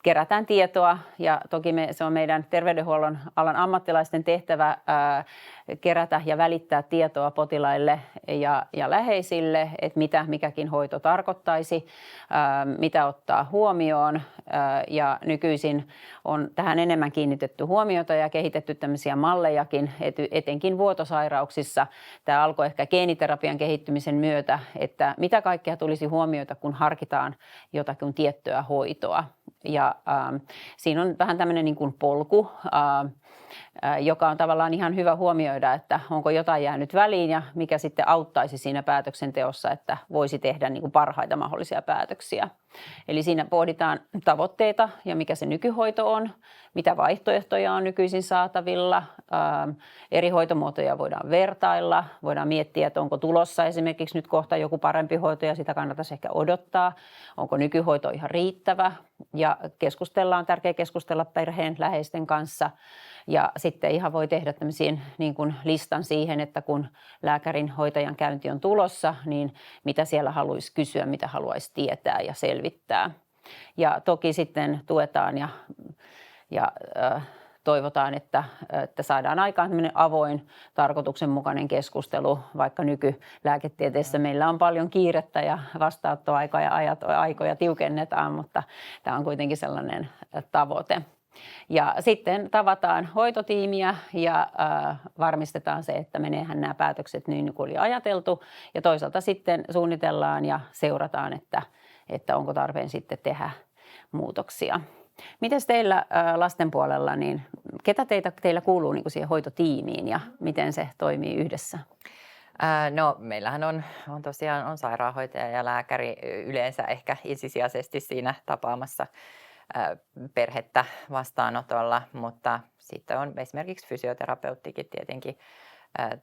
kerätään tietoa ja toki se on meidän terveydenhuollon alan ammattilaisten tehtävä kerätä ja välittää tietoa potilaille ja läheisille, että mitä mikäkin hoito tarkoittaisi, mitä ottaa huomioon ja nykyisin on tähän enemmän kiinnitetty huomiota ja kehitetty tämmöisiä mallejakin, etenkin vuotosairauksissa. Tämä alkoi ehkä geeniterapian kehittymisen myötä, että mitä kaikkea tulisi huomioida, kun harkitaan jotakin tiettyä hoitoa. Ja siinä on vähän tämmöinen niin kuin polku, joka on tavallaan ihan hyvä huomioida, että onko jotain jäänyt väliin ja mikä sitten auttaisi siinä päätöksenteossa, että voisi tehdä niin kuin parhaita mahdollisia päätöksiä. Eli siinä pohditaan tavoitteita ja mikä se nykyhoito on, mitä vaihtoehtoja on nykyisin saatavilla, eri hoitomuotoja voidaan vertailla, voidaan miettiä, että onko tulossa esimerkiksi nyt kohta joku parempi hoito ja sitä kannattaisi ehkä odottaa, onko nykyhoito ihan riittävä ja on tärkeää keskustella perheen läheisten kanssa. Ja sitten ihan voi tehdä tämmöisiin niin kuin listan siihen, että kun lääkärin hoitajan käynti on tulossa, niin mitä siellä haluaisi kysyä, mitä haluaisi tietää ja selvittää. Ja toki sitten tuetaan ja toivotaan, että saadaan aikaan tämmöinen avoin, tarkoituksenmukainen keskustelu, vaikka nykylääketieteessä meillä on paljon kiirettä ja vastaanottoaikoja ja aikoja tiukennetaan, mutta tämä on kuitenkin sellainen tavoite. Ja sitten tavataan hoitotiimiä ja varmistetaan se, että meneehän nämä päätökset niin kuin oli ajateltu. Ja toisaalta sitten suunnitellaan ja seurataan, että onko tarpeen sitten tehdä muutoksia. Mites teillä lasten puolella, niin ketä teillä kuuluu niin kuin siihen hoitotiimiin ja miten se toimii yhdessä? No meillähän on tosiaan sairaanhoitaja ja lääkäri yleensä ehkä ensisijaisesti siinä tapaamassa perhettä vastaanotolla, mutta sitten on esimerkiksi fysioterapeuttikin tietenkin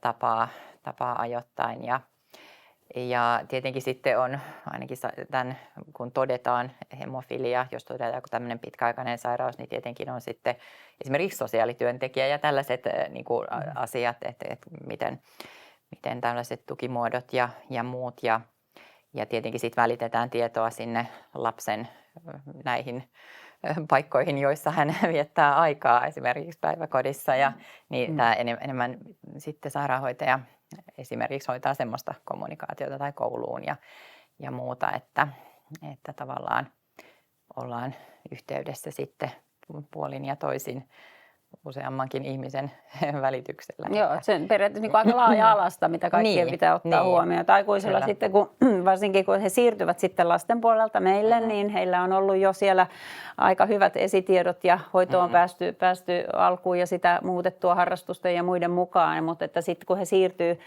tapaa ajoittain ja tietenkin sitten on ainakin tämän, kun todetaan hemofilia, jos todetaan joku tämmöinen pitkäaikainen sairaus, niin tietenkin on sitten esimerkiksi sosiaalityöntekijä ja tällaiset niin kuin asiat, että miten tällaiset tukimuodot ja muut ja tietenkin sitten välitetään tietoa sinne lapsen näihin paikkoihin, joissa hän viettää aikaa esimerkiksi päiväkodissa ja niin tämä enemmän sitten sairaanhoitaja esimerkiksi hoitaa semmoista kommunikaatiota tai kouluun ja muuta, että tavallaan ollaan yhteydessä sitten puolin ja toisin useammankin ihmisen välityksellä. Joo, se on periaatteessa niin aika laaja-alasta, mitä kaikkien pitää ottaa huomioon. Aikuisilla kyllä. Sitten, varsinkin kun he siirtyvät sitten lasten puolelta meille, niin heillä on ollut jo siellä aika hyvät esitiedot ja hoitoon on päästy alkuun ja sitä muutettua harrastusten ja muiden mukaan. Mutta että sitten kun he siirtyy,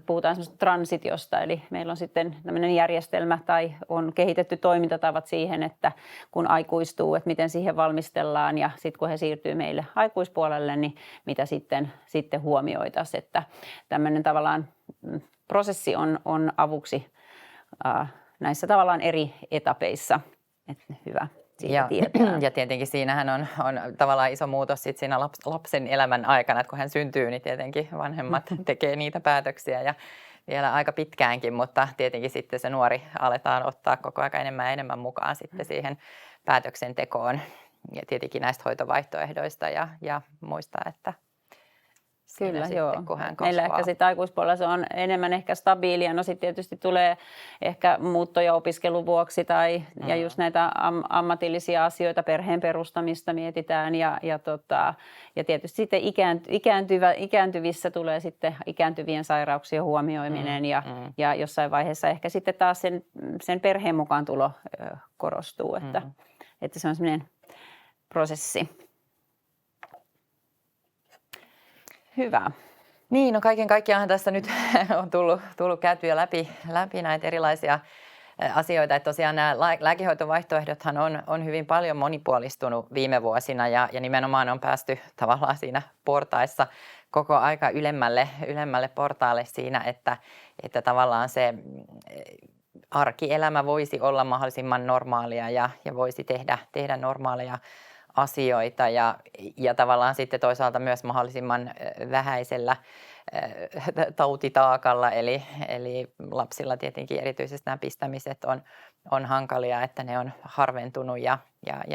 puhutaan semmoista transitiosta, eli meillä on sitten tämmöinen järjestelmä tai on kehitetty toimintatavat siihen, että kun aikuistuu, että miten siihen valmistellaan ja sitten kun he siirtyy meille aikuispuolelle, niin mitä sitten huomioitaisiin, että tämmöinen tavallaan prosessi on avuksi näissä tavallaan eri etapeissa, että hyvä siitä tietää. Ja tietenkin siinähän on tavallaan iso muutos sit siinä lapsen elämän aikana, että kun hän syntyy, niin tietenkin vanhemmat tekee niitä päätöksiä ja vielä aika pitkäänkin, mutta tietenkin sitten se nuori aletaan ottaa koko ajan enemmän ja enemmän mukaan sitten siihen päätöksentekoon. Ja tietenkin näistä hoitovaihtoehdoista ja muistaa, että kyllä, sitten, joo. Kun hän kasvaa. Meillä ehkä sitten aikuispuolella se on enemmän ehkä stabiilia. No sitten tietysti tulee ehkä muuttoja opiskelun vuoksi ja just näitä ammatillisia asioita, perheen perustamista mietitään ja tietysti sitten ikääntyvissä tulee sitten ikääntyvien sairauksien huomioiminen ja jossain vaiheessa ehkä sitten taas sen perheen mukaan tulo korostuu, että se on semmoinen prosessi. Hyvä. Niin, no kaiken kaikkiaan tässä nyt on tullut käytyä läpi näitä erilaisia asioita. Että tosiaan nämä lääkehoitovaihtoehdothan on hyvin paljon monipuolistunut viime vuosina ja nimenomaan on päästy tavallaan siinä portaissa koko aika ylemmälle portaalle siinä, että tavallaan se arkielämä voisi olla mahdollisimman normaalia ja voisi tehdä normaaleja asioita ja tavallaan sitten toisaalta myös mahdollisimman vähäisellä tautitaakalla, eli lapsilla tietenkin erityisesti nämä pistämiset on hankalia, että ne on harventunut ja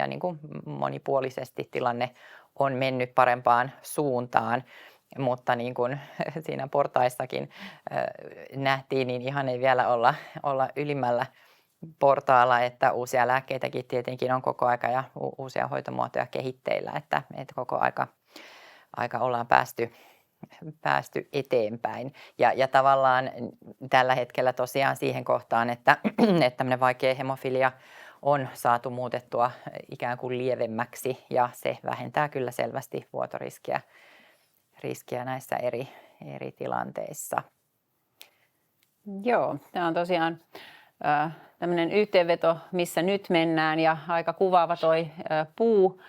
niin kuin monipuolisesti tilanne on mennyt parempaan suuntaan. Mutta niin kuin siinä portaissakin nähtiin, niin ihan ei vielä olla ylimmällä portaalla, että uusia lääkkeitäkin tietenkin on koko aika ja uusia hoitomuotoja kehitteillä, että koko aika ollaan päästy eteenpäin. Ja tavallaan tällä hetkellä tosiaan siihen kohtaan, että tämmöinen vaikea hemofilia on saatu muutettua ikään kuin lievemmäksi ja se vähentää kyllä selvästi vuotoriskiä näissä eri tilanteissa. Joo, tämä on tosiaan tämmöinen yhteenveto, missä nyt mennään ja aika kuvaava toi puu,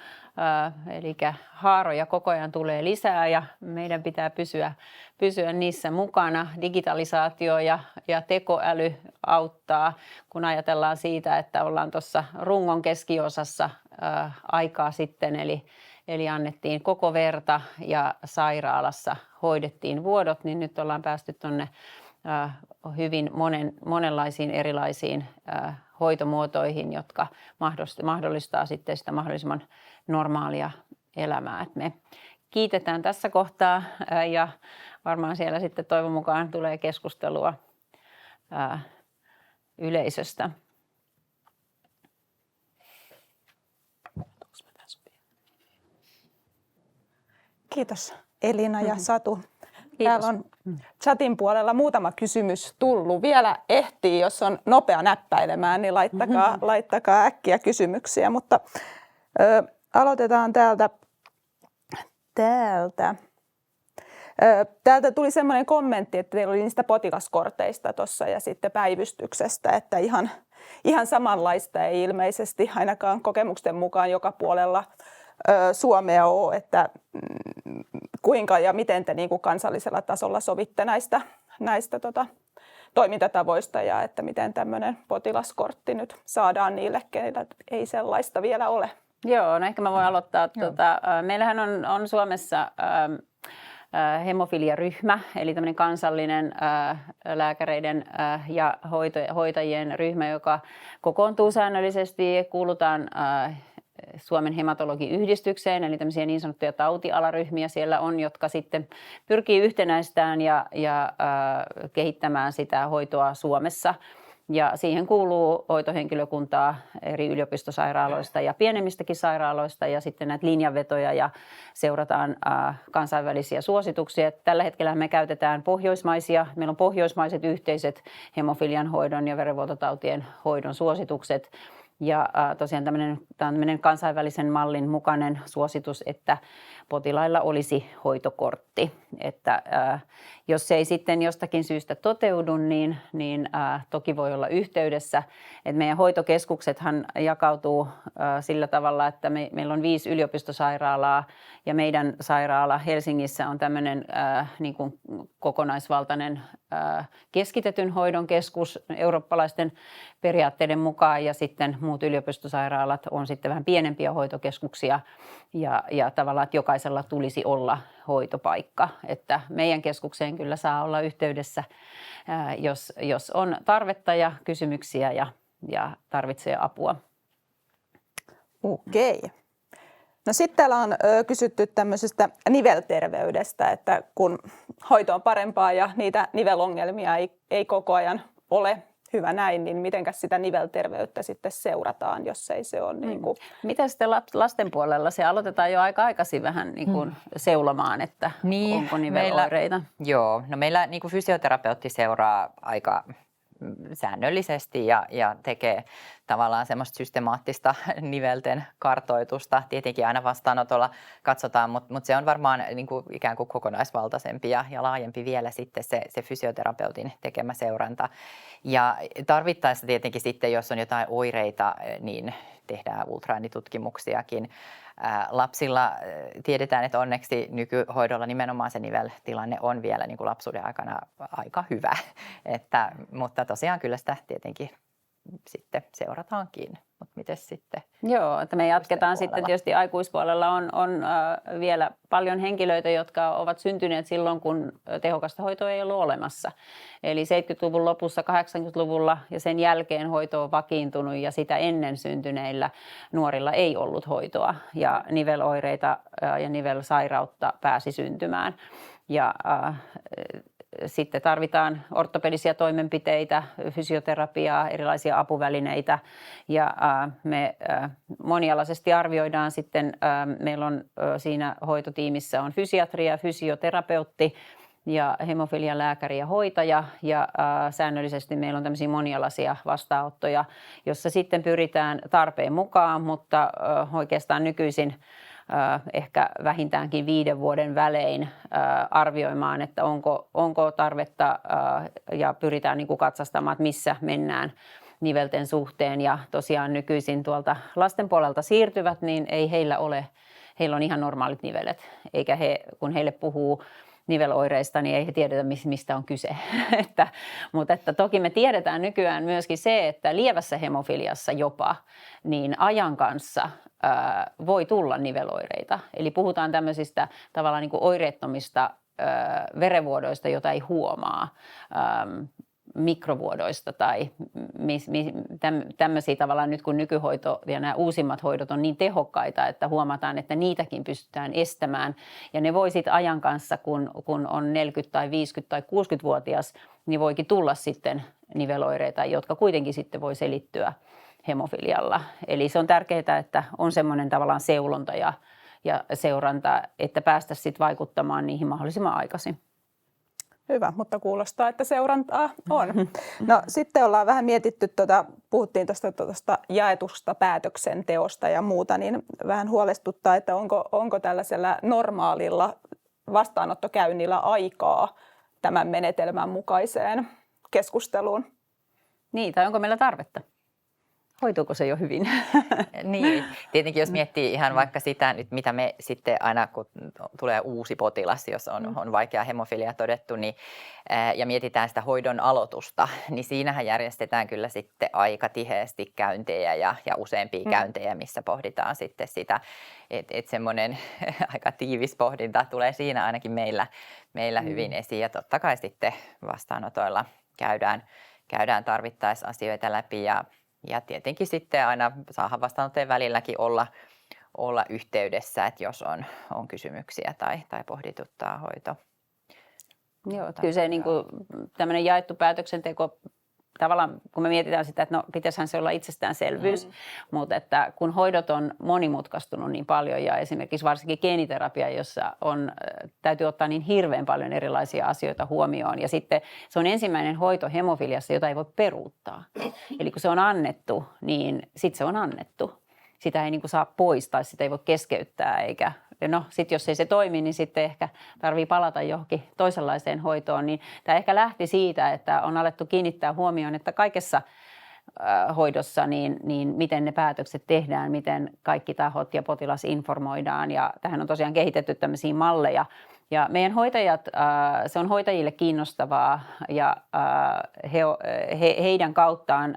eli haaroja koko ajan tulee lisää ja meidän pitää pysyä niissä mukana. Digitalisaatio ja tekoäly auttaa, kun ajatellaan siitä, että ollaan tuossa rungon keskiosassa aikaa sitten, eli annettiin koko verta ja sairaalassa hoidettiin vuodot, niin nyt ollaan päästy tuonne hyvin monenlaisiin erilaisiin hoitomuotoihin, jotka mahdollistaa sitten sitä mahdollisimman normaalia elämää. Et me kiitetään tässä kohtaa ja varmaan siellä sitten toivon mukaan tulee keskustelua yleisöstä. Kiitos Elina ja Satu. Kiitos. Täällä on chatin puolella muutama kysymys tullut. Vielä ehtii, jos on nopea näppäilemään, niin laittakaa äkkiä kysymyksiä. Mutta aloitetaan täältä. Täältä tuli semmoinen kommentti, että teillä oli niistä potilaskorteista tuossa ja sitten päivystyksestä, että ihan samanlaista ei ilmeisesti ainakaan kokemusten mukaan joka puolella Suomea ole, että kuinka ja miten te niin kuin kansallisella tasolla sovitte näistä toimintatavoista ja että miten tämmöinen potilaskortti nyt saadaan niille, keillä ei sellaista vielä ole. Joo, no ehkä mä voin aloittaa. Meillähän on Suomessa hemofiliaryhmä, eli tämmöinen kansallinen lääkäreiden ja hoitajien ryhmä, joka kokoontuu säännöllisesti. Kuulutaan Suomen hematologiyhdistykseen, eli tämmöisiä niin sanottuja tautialaryhmiä siellä on, jotka sitten pyrkii yhtenäistämään ja kehittämään sitä hoitoa Suomessa. Ja siihen kuuluu hoitohenkilökuntaa eri yliopistosairaaloista ja pienemmistäkin sairaaloista ja sitten näitä linjanvetoja ja seurataan kansainvälisiä suosituksia. Tällä hetkellä me käytetään meillä on pohjoismaiset yhteiset hemofilian hoidon ja verenvuototautien hoidon suositukset. Ja tosiaan tämä on tämmöinen kansainvälisen mallin mukainen suositus, että potilailla olisi hoitokortti. Että jos se ei sitten jostakin syystä toteudu, niin toki voi olla yhteydessä. Et meidän hoitokeskuksethan jakautuu sillä tavalla, että meillä on 5 yliopistosairaalaa ja meidän sairaala Helsingissä on tämmöinen niin kuin kokonaisvaltainen keskitetyn hoidon keskus eurooppalaisten periaatteiden mukaan ja sitten muut yliopistosairaalat on sitten vähän pienempiä hoitokeskuksia ja tavallaan, että jokaisella tulisi olla hoitopaikka. Että meidän keskukseen kyllä saa olla yhteydessä, jos on tarvetta ja kysymyksiä ja tarvitsee apua. Okei. No sitten täällä on kysytty tämmöisestä nivelterveydestä, että kun hoito on parempaa ja niitä nivelongelmia ei koko ajan ole, hyvä näin, niin mitenkäs sitä nivelterveyttä sitten seurataan, jos ei se ole niin kuin... Mitä sitten lasten puolella? Se aloitetaan jo aika aikaisin vähän niin kuin seulomaan, että onko niveloireita? Joo, no meillä niin kuin fysioterapeutti seuraa aika säännöllisesti ja tekee tavallaan semmoista systemaattista nivelten kartoitusta. Tietenkin aina vastaanotolla katsotaan, mutta se on varmaan niin kuin ikään kuin kokonaisvaltaisempi ja laajempi vielä sitten se fysioterapeutin tekemä seuranta. Ja tarvittaessa tietenkin sitten, jos on jotain oireita, niin tehdään ultraäänitutkimuksiakin. Lapsilla tiedetään, että onneksi nykyhoidolla nimenomaan se niveltilanne on vielä niin kuin lapsuuden aikana aika hyvä, mutta tosiaan kyllä sitä tietenkin sitten seurataankin. Mutta miten sitten? Joo, että me jatketaan sitten tietysti aikuispuolella on vielä paljon henkilöitä, jotka ovat syntyneet silloin, kun tehokasta hoitoa ei ollut olemassa. Eli 70-luvun lopussa, 80-luvulla ja sen jälkeen hoito on vakiintunut ja sitä ennen syntyneillä nuorilla ei ollut hoitoa ja niveloireita ja nivelsairautta pääsi syntymään. Ja sitten tarvitaan ortopedisia toimenpiteitä, fysioterapiaa, erilaisia apuvälineitä ja me monialaisesti arvioidaan sitten, meillä on siinä hoitotiimissä on fysiatri ja fysioterapeutti ja hemofilialääkäri ja hoitaja ja säännöllisesti meillä on tämmöisiä monialaisia vastaanottoja, jossa sitten pyritään tarpeen mukaan, mutta oikeastaan nykyisin ehkä vähintäänkin 5 vuoden välein arvioimaan, että onko tarvetta ja pyritään niin kuin katsastamaan, että missä mennään nivelten suhteen. Ja tosiaan nykyisin tuolta lasten puolelta siirtyvät, niin ei heillä on ihan normaalit nivelet, eikä kun heille puhuu niveloireista, niin ei he tiedetä, mistä on kyse. Mutta toki me tiedetään nykyään myöskin se, että lievässä hemofiliassa jopa, niin ajan kanssa voi tulla niveloireita. Eli puhutaan tämmöisistä tavallaan niin kuin oireettomista verenvuodoista, jota ei huomaa, mikrovuodoista tai tämmöisiä tavallaan nyt kun nykyhoito ja nämä uusimmat hoidot on niin tehokkaita, että huomataan, että niitäkin pystytään estämään. Ja ne voi sitten ajan kanssa, kun on 40 tai 50 tai 60-vuotias, niin voikin tulla sitten niveloireita, jotka kuitenkin sitten voi selittyä hemofilialla. Eli se on tärkeää, että on semmoinen tavallaan seulonta ja seuranta, että päästäisiin sitten vaikuttamaan niihin mahdollisimman aikaisin. Hyvä, mutta kuulostaa, että seurantaa on. No sitten ollaan vähän mietitty, puhuttiin tuosta jaetusta päätöksenteosta ja muuta, niin vähän huolestuttaa, että onko tällaisella normaalilla vastaanottokäynnillä aikaa tämän menetelmän mukaiseen keskusteluun. Niin, tai onko meillä tarvetta? Hoituuko se jo hyvin? Niin, tietenkin jos miettii ihan vaikka sitä nyt, mitä me sitten aina, kun tulee uusi potilas, jos on vaikea hemofilia todettu, niin, ja mietitään sitä hoidon aloitusta, niin siinähän järjestetään kyllä sitten aika tiheästi käyntejä ja useampia käyntejä, missä pohditaan sitten sitä, että semmoinen aika tiivis pohdinta tulee siinä ainakin meillä hyvin esiin, ja totta kai sitten vastaanotoilla käydään tarvittaessa asioita läpi ja tietenkin sitten aina saadaan vastaanottojen välilläkin olla yhteydessä, että jos on kysymyksiä tai pohdituttaa hoito. Joo, kyllä se niin kuin, tämmöinen jaettu päätöksenteko tavallaan kun me mietitään sitä, että no pitäisihän se olla itsestäänselvyys, mutta että kun hoidot on monimutkaistunut niin paljon ja esimerkiksi varsinkin geeniterapia, jossa täytyy ottaa niin hirveän paljon erilaisia asioita huomioon ja sitten se on ensimmäinen hoito hemofiliassa, jota ei voi peruuttaa. Eli kun se on annettu, niin sitten se on annettu. Sitä ei niin kuin saa pois tai sitä ei voi keskeyttää eikä no sitten jos ei se toimi, niin sitten ehkä tarvii palata johonkin toisenlaiseen hoitoon. Niin tämä ehkä lähti siitä, että on alettu kiinnittää huomioon, että kaikessa hoidossa, niin miten ne päätökset tehdään, miten kaikki tahot ja potilas informoidaan. Ja tähän on tosiaan kehitetty tämmöisiä malleja. Ja meidän hoitajat, se on hoitajille kiinnostavaa ja heidän kauttaan,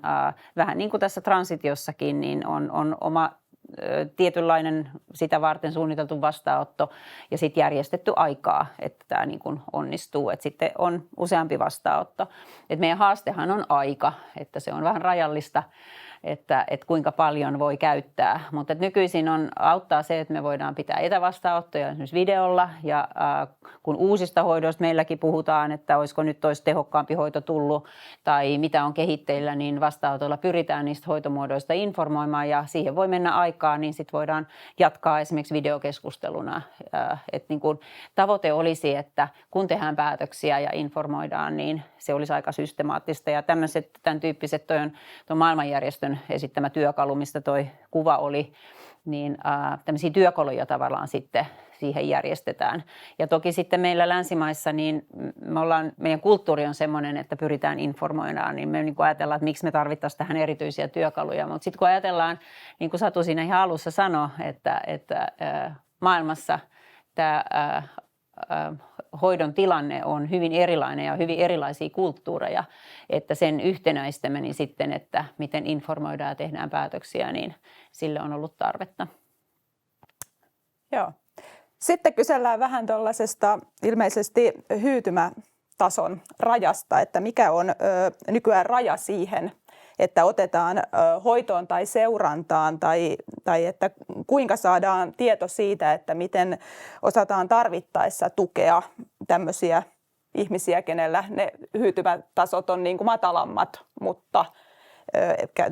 vähän niin kuin tässä transitiossakin, niin on oma tietynlainen sitä varten suunniteltu vastaanotto ja sitten järjestetty aikaa, että tämä niin kuin onnistuu. Että sitten on useampi vastaanotto. Et meidän haastehan on aika, että se on vähän rajallista, että kuinka paljon voi käyttää. Mutta nykyisin auttaa se, että me voidaan pitää etävastaanottoja esimerkiksi videolla. Ja kun uusista hoidoista meilläkin puhutaan, että olisiko nyt olisi tehokkaampi hoito tullut tai mitä on kehitteillä, niin vastaanotolla pyritään niistä hoitomuodoista informoimaan ja siihen voi mennä aikaa, niin sitten voidaan jatkaa esimerkiksi videokeskusteluna. Että niin kun tavoite olisi, että kun tehdään päätöksiä ja informoidaan, niin se olisi aika systemaattista ja tämän tyyppiset tuon maailmanjärjestön esittämä työkalu, mistä toi kuva oli, niin tämmöisiä työkaluja tavallaan sitten siihen järjestetään. Ja toki sitten meillä länsimaissa, niin meidän kulttuuri on semmoinen, että pyritään informoimaan, niin me niin kuin ajatellaan, että miksi me tarvittaisiin tähän erityisiä työkaluja. Mutta sitten kun ajatellaan, niin kuin Satu siinä ihan alussa sanoi, että maailmassa tämä hoidon tilanne on hyvin erilainen ja hyvin erilaisia kulttuureja, että sen yhtenäistäminen sitten, että miten informoidaan ja tehdään päätöksiä, niin sille on ollut tarvetta. Joo. Sitten kysellään vähän tuollaisesta ilmeisesti hyytymätason rajasta, että mikä on nykyään raja siihen, että otetaan hoitoon tai seurantaan tai että kuinka saadaan tieto siitä, että miten osataan tarvittaessa tukea tämmöisiä ihmisiä, kenellä ne hyytymätasot on niin kuin matalammat, mutta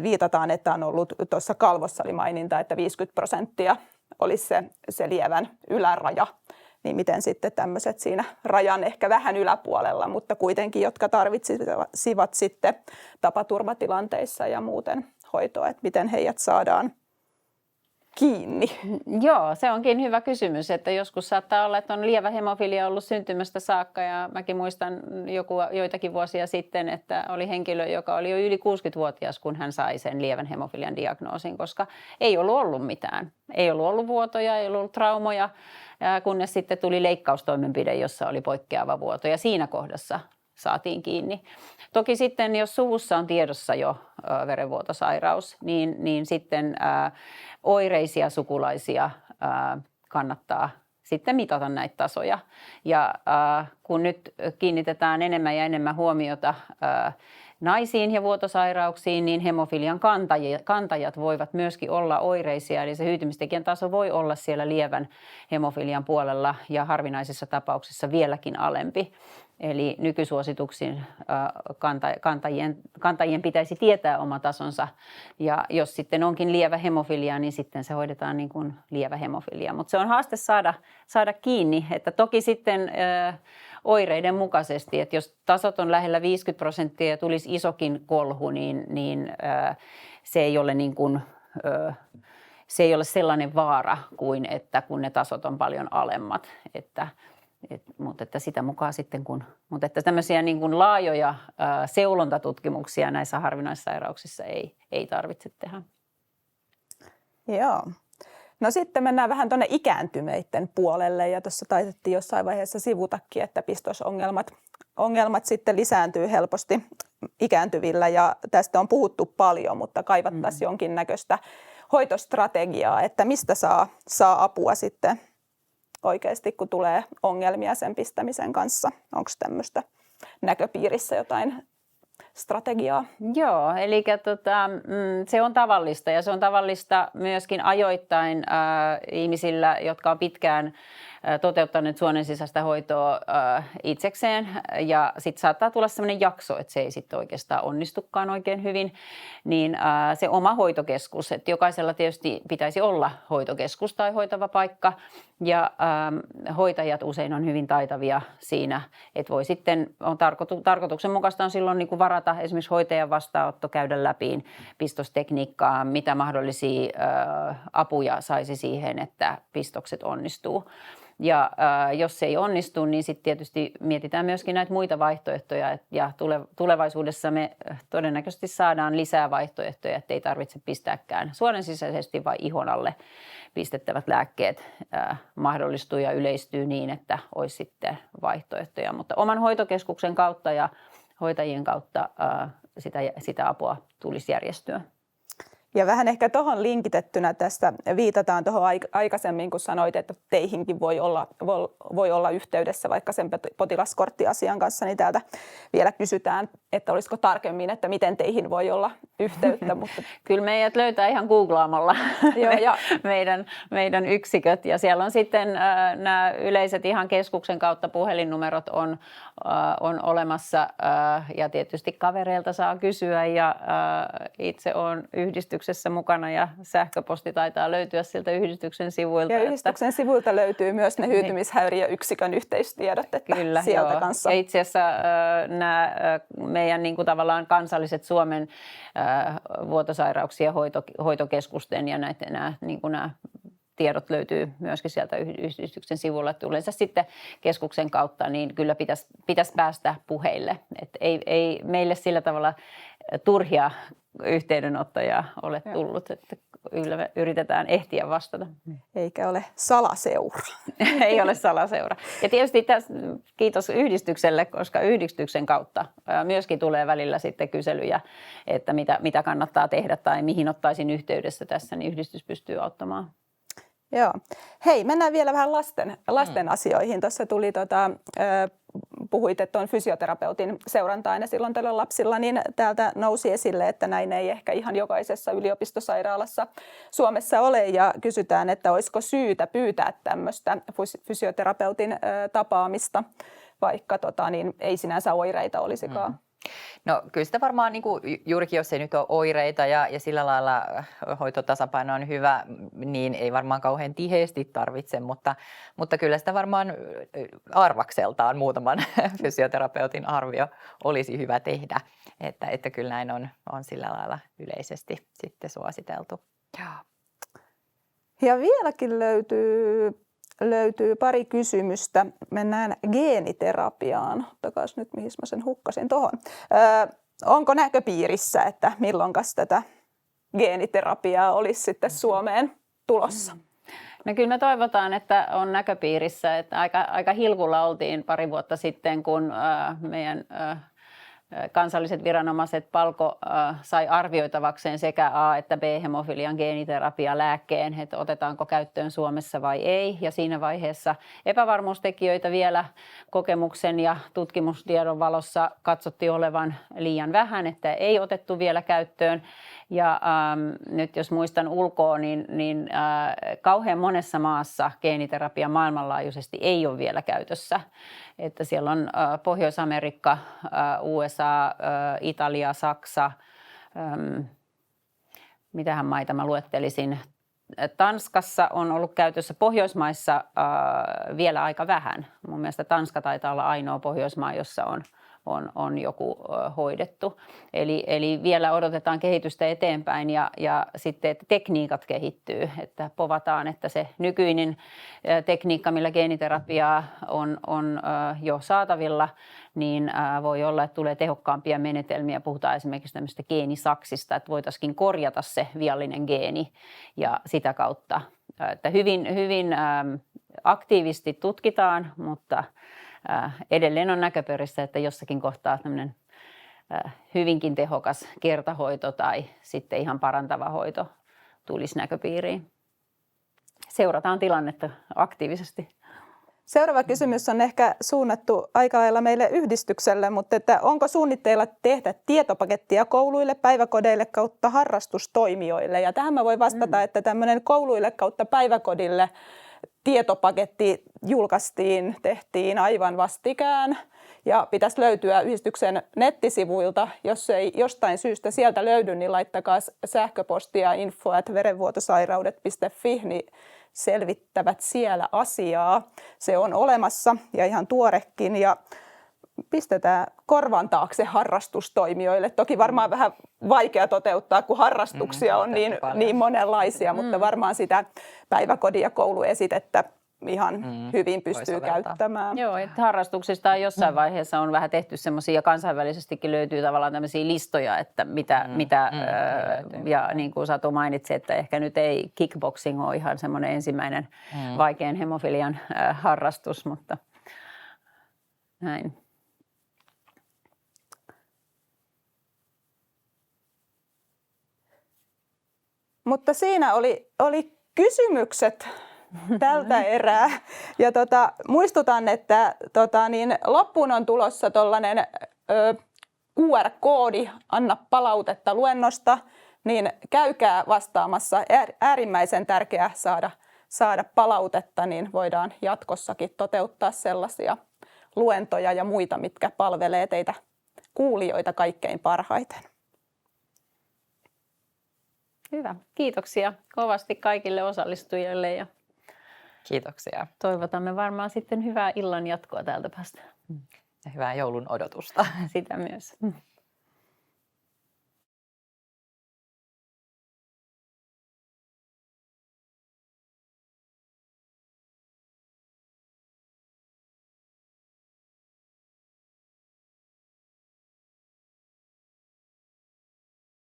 viitataan, että on ollut tuossa kalvossa oli maininta, että 50% olisi se lievän yläraja. Niin miten sitten tämmöiset siinä rajan ehkä vähän yläpuolella, mutta kuitenkin, jotka tarvitsisivat sitten tapaturmatilanteissa ja muuten hoitoa, että miten heidät saadaan kiinni? Joo, se onkin hyvä kysymys, että joskus saattaa olla, että on lievä hemofilia ollut syntymästä saakka ja mäkin muistan joitakin vuosia sitten, että oli henkilö, joka oli jo yli 60-vuotias, kun hän sai sen lievän hemofilian diagnoosin, koska ei ollut mitään. Ei ollut vuotoja, ei ollut traumoja, kunnes sitten tuli leikkaustoimenpide, jossa oli poikkeava vuoto ja siinä kohdassa saatiin kiinni. Toki sitten, jos suvussa on tiedossa jo verenvuotosairaus, niin sitten oireisia sukulaisia kannattaa sitten mitata näitä tasoja. Ja kun nyt kiinnitetään enemmän ja enemmän huomiota naisiin ja vuotosairauksiin, niin hemofilian kantajat voivat myöskin olla oireisia, eli se hyytymistekijän taso voi olla siellä lievän hemofilian puolella ja harvinaisissa tapauksissa vieläkin alempi. Eli nykysuosituksiin kantajien pitäisi tietää oma tasonsa ja jos sitten onkin lievä hemofilia, niin sitten se hoidetaan niin kuin lievä hemofilia. Mutta se on haaste saada kiinni, että toki sitten oireiden mukaisesti, että jos tasot on lähellä 50% ja tulisi isokin kolhu, niin se ei ole niin kuin, se ei ole sellainen vaara kuin että kun ne tasot on paljon alemmat, mutta että sitä mukaan sitten mutta että tämmöisiä niin kuin laajoja seulontatutkimuksia näissä harvinaissairauksissa ei tarvitse tehdä. Joo. No sitten mennään vähän tuonne ikääntyneiden puolelle ja tuossa taitettiin jossain vaiheessa sivutakin, että pistosongelmat sitten lisääntyy helposti ikääntyvillä ja tästä on puhuttu paljon, mutta kaivattaisiin jonkinnäköistä hoitostrategiaa, että mistä saa apua sitten oikeasti, kun tulee ongelmia sen pistämisen kanssa. Onko tämmöistä näköpiirissä jotain strategiaa? Joo, eli se on tavallista ja se on tavallista myöskin ajoittain ihmisillä, jotka on pitkään toteuttaneet suonen sisäistä hoitoa itsekseen ja sitten saattaa tulla sellainen jakso, että se ei sitten oikeastaan onnistukaan oikein hyvin, niin se oma hoitokeskus, että jokaisella tietysti pitäisi olla hoitokeskus tai hoitava paikka ja hoitajat usein on hyvin taitavia siinä, että voi sitten, on tarkoituksenmukaista on silloin niin kuin varata esimerkiksi hoitajan vastaanotto, käydä läpi pistostekniikkaa, mitä mahdollisia apuja saisi siihen, että pistokset onnistuu. Ja jos se ei onnistu, niin sitten tietysti mietitään myöskin näitä muita vaihtoehtoja ja tulevaisuudessa me todennäköisesti saadaan lisää vaihtoehtoja, että ei tarvitse pistääkään suonen sisäisesti, vai ihon alle pistettävät lääkkeet mahdollistuu ja yleistyy niin, että olisi sitten vaihtoehtoja. Mutta oman hoitokeskuksen kautta ja hoitajien kautta sitä apua tulisi järjestyä. Ja vähän ehkä tuohon linkitettynä tästä viitataan tuohon aikaisemmin, kun sanoit, että teihinkin voi olla yhteydessä vaikka sen potilaskorttiasian kanssa, niin täältä vielä kysytään, että olisiko tarkemmin, että miten teihin voi olla yhteyttä. Mutta Kyllä meidät löytää ihan googlaamalla meidän yksiköt ja siellä on sitten nämä yleiset ihan keskuksen kautta puhelinnumerot on olemassa ja tietysti kavereilta saa kysyä ja itse olen yhdistyksessä mukana ja sähköposti taitaa löytyä sieltä yhdistyksen sivuilta. Ja yhdistyksen sivuilta löytyy myös ne hyytymishäiriöyksikön yhteistiedot, että Kyllä, sieltä joo. kanssa. Ja itse asiassa nämä meidän niin kuin tavallaan kansalliset Suomen vuotosairauksien hoitokeskusten ja nämä tiedot löytyy myöskin sieltä yhdistyksen sivulla. Että yleensä sitten keskuksen kautta niin kyllä pitäisi päästä puheille. Että ei meille sillä tavalla turhia yhteydenottoja ole tullut, että yritetään ehtiä vastata. Eikä ole salaseura. Ei ole salaseura. Ja tietysti kiitos yhdistykselle, koska yhdistyksen kautta myöskin tulee välillä sitten kyselyjä, että mitä kannattaa tehdä tai mihin ottaisin yhteydessä tässä, niin yhdistys pystyy auttamaan. Joo. Hei, mennään vielä vähän lasten asioihin. Tuossa tuli puhuit, että on fysioterapeutin seuranta aina silloin tällä lapsilla, niin täältä nousi esille, että näin ei ehkä ihan jokaisessa yliopistosairaalassa Suomessa ole ja kysytään, että olisiko syytä pyytää tämmöistä fysioterapeutin tapaamista, vaikka niin ei sinänsä oireita olisikaan. No kyllä sitä varmaan niin kuin, juurikin, jos ei nyt ole oireita ja sillä lailla hoitotasapaino on hyvä, niin ei varmaan kauhean tiheesti tarvitse, mutta kyllä sitä varmaan arvakseltaan muutaman fysioterapeutin arvio olisi hyvä tehdä, että kyllä näin on sillä lailla yleisesti sitten suositeltu. Ja vieläkin löytyy pari kysymystä. Mennään geeniterapiaan. Ottakas nyt, mihin mä sen hukkasin tuohon. Onko näköpiirissä, että milloinkas tätä geeniterapiaa olisi sitten Suomeen tulossa? No kyllä me toivotaan, että on näköpiirissä. Että aika hilkulla oltiin pari vuotta sitten, kun meidän kansalliset viranomaiset Palko sai arvioitavakseen sekä A- että B-hemofilian geeniterapialääkkeen, että otetaanko käyttöön Suomessa vai ei. Ja siinä vaiheessa epävarmuustekijöitä vielä kokemuksen ja tutkimustiedon valossa katsottiin olevan liian vähän, että ei otettu vielä käyttöön. Ja nyt jos muistan ulkoa, niin kauhean monessa maassa geeniterapia maailmanlaajuisesti ei ole vielä käytössä. Että siellä on Pohjois-Amerikka, USA, Italia, Saksa, mitähän maita mä luettelisin. Tanskassa on ollut käytössä, Pohjoismaissa vielä aika vähän. Mun mielestä Tanska taitaa olla ainoa Pohjoismaa, jossa on joku hoidettu. Eli vielä odotetaan kehitystä eteenpäin ja sitten, että tekniikat kehittyy, että povataan, että se nykyinen tekniikka, millä geeniterapiaa on jo saatavilla, niin voi olla, että tulee tehokkaampia menetelmiä. Puhutaan esimerkiksi tämmöistä geenisaksista, että voitaisiin korjata se viallinen geeni ja sitä kautta, että hyvin aktiivisesti tutkitaan, mutta edelleen on näköpiirissä, että jossakin kohtaa tämmöinen hyvinkin tehokas kertahoito tai sitten ihan parantava hoito tulisi näköpiiriin. Seurataan tilannetta aktiivisesti. Seuraava kysymys on ehkä suunnattu aika lailla meille yhdistykselle, mutta että onko suunnitteilla tehdä tietopakettia kouluille, päiväkodeille kautta harrastustoimijoille? Ja tähän mä voin vastata, että tämmöinen kouluille kautta päiväkodille tietopaketti tehtiin aivan vastikään ja pitäisi löytyä yhdistyksen nettisivuilta. Jos ei jostain syystä sieltä löydy, niin laittakaa sähköpostia info@verenvuotosairaudet.fi, niin selvittävät siellä asiaa. Se on olemassa ja ihan tuorekin ja pistetään korvan taakse harrastustoimijoille. Toki varmaan vähän vaikea toteuttaa, kun harrastuksia on niin monenlaisia, mutta varmaan sitä päiväkodin ja kouluesitettä ihan hyvin pystyy käyttämään. Joo, että harrastuksista jossain vaiheessa on vähän tehty semmoisia, ja kansainvälisestikin löytyy tavallaan tämmöisiä listoja, että mitä ja niin kuin Satu mainitsi, että ehkä nyt ei kickboxing ole ihan semmoinen ensimmäinen vaikean hemofilian harrastus, mutta näin. Mutta siinä oli kysymykset tältä erää. Ja muistutan, että loppuun on tulossa tuollainen QR-koodi, anna palautetta luennosta, niin käykää vastaamassa. Äärimmäisen tärkeää saada palautetta, niin voidaan jatkossakin toteuttaa sellaisia luentoja ja muita, mitkä palvelee teitä kuulijoita kaikkein parhaiten. Hyvä. Kiitoksia kovasti kaikille osallistujille ja kiitoksia. Toivotamme varmaan sitten hyvää illan jatkoa täältä päästä. Ja hyvää joulun odotusta. Sitä myös.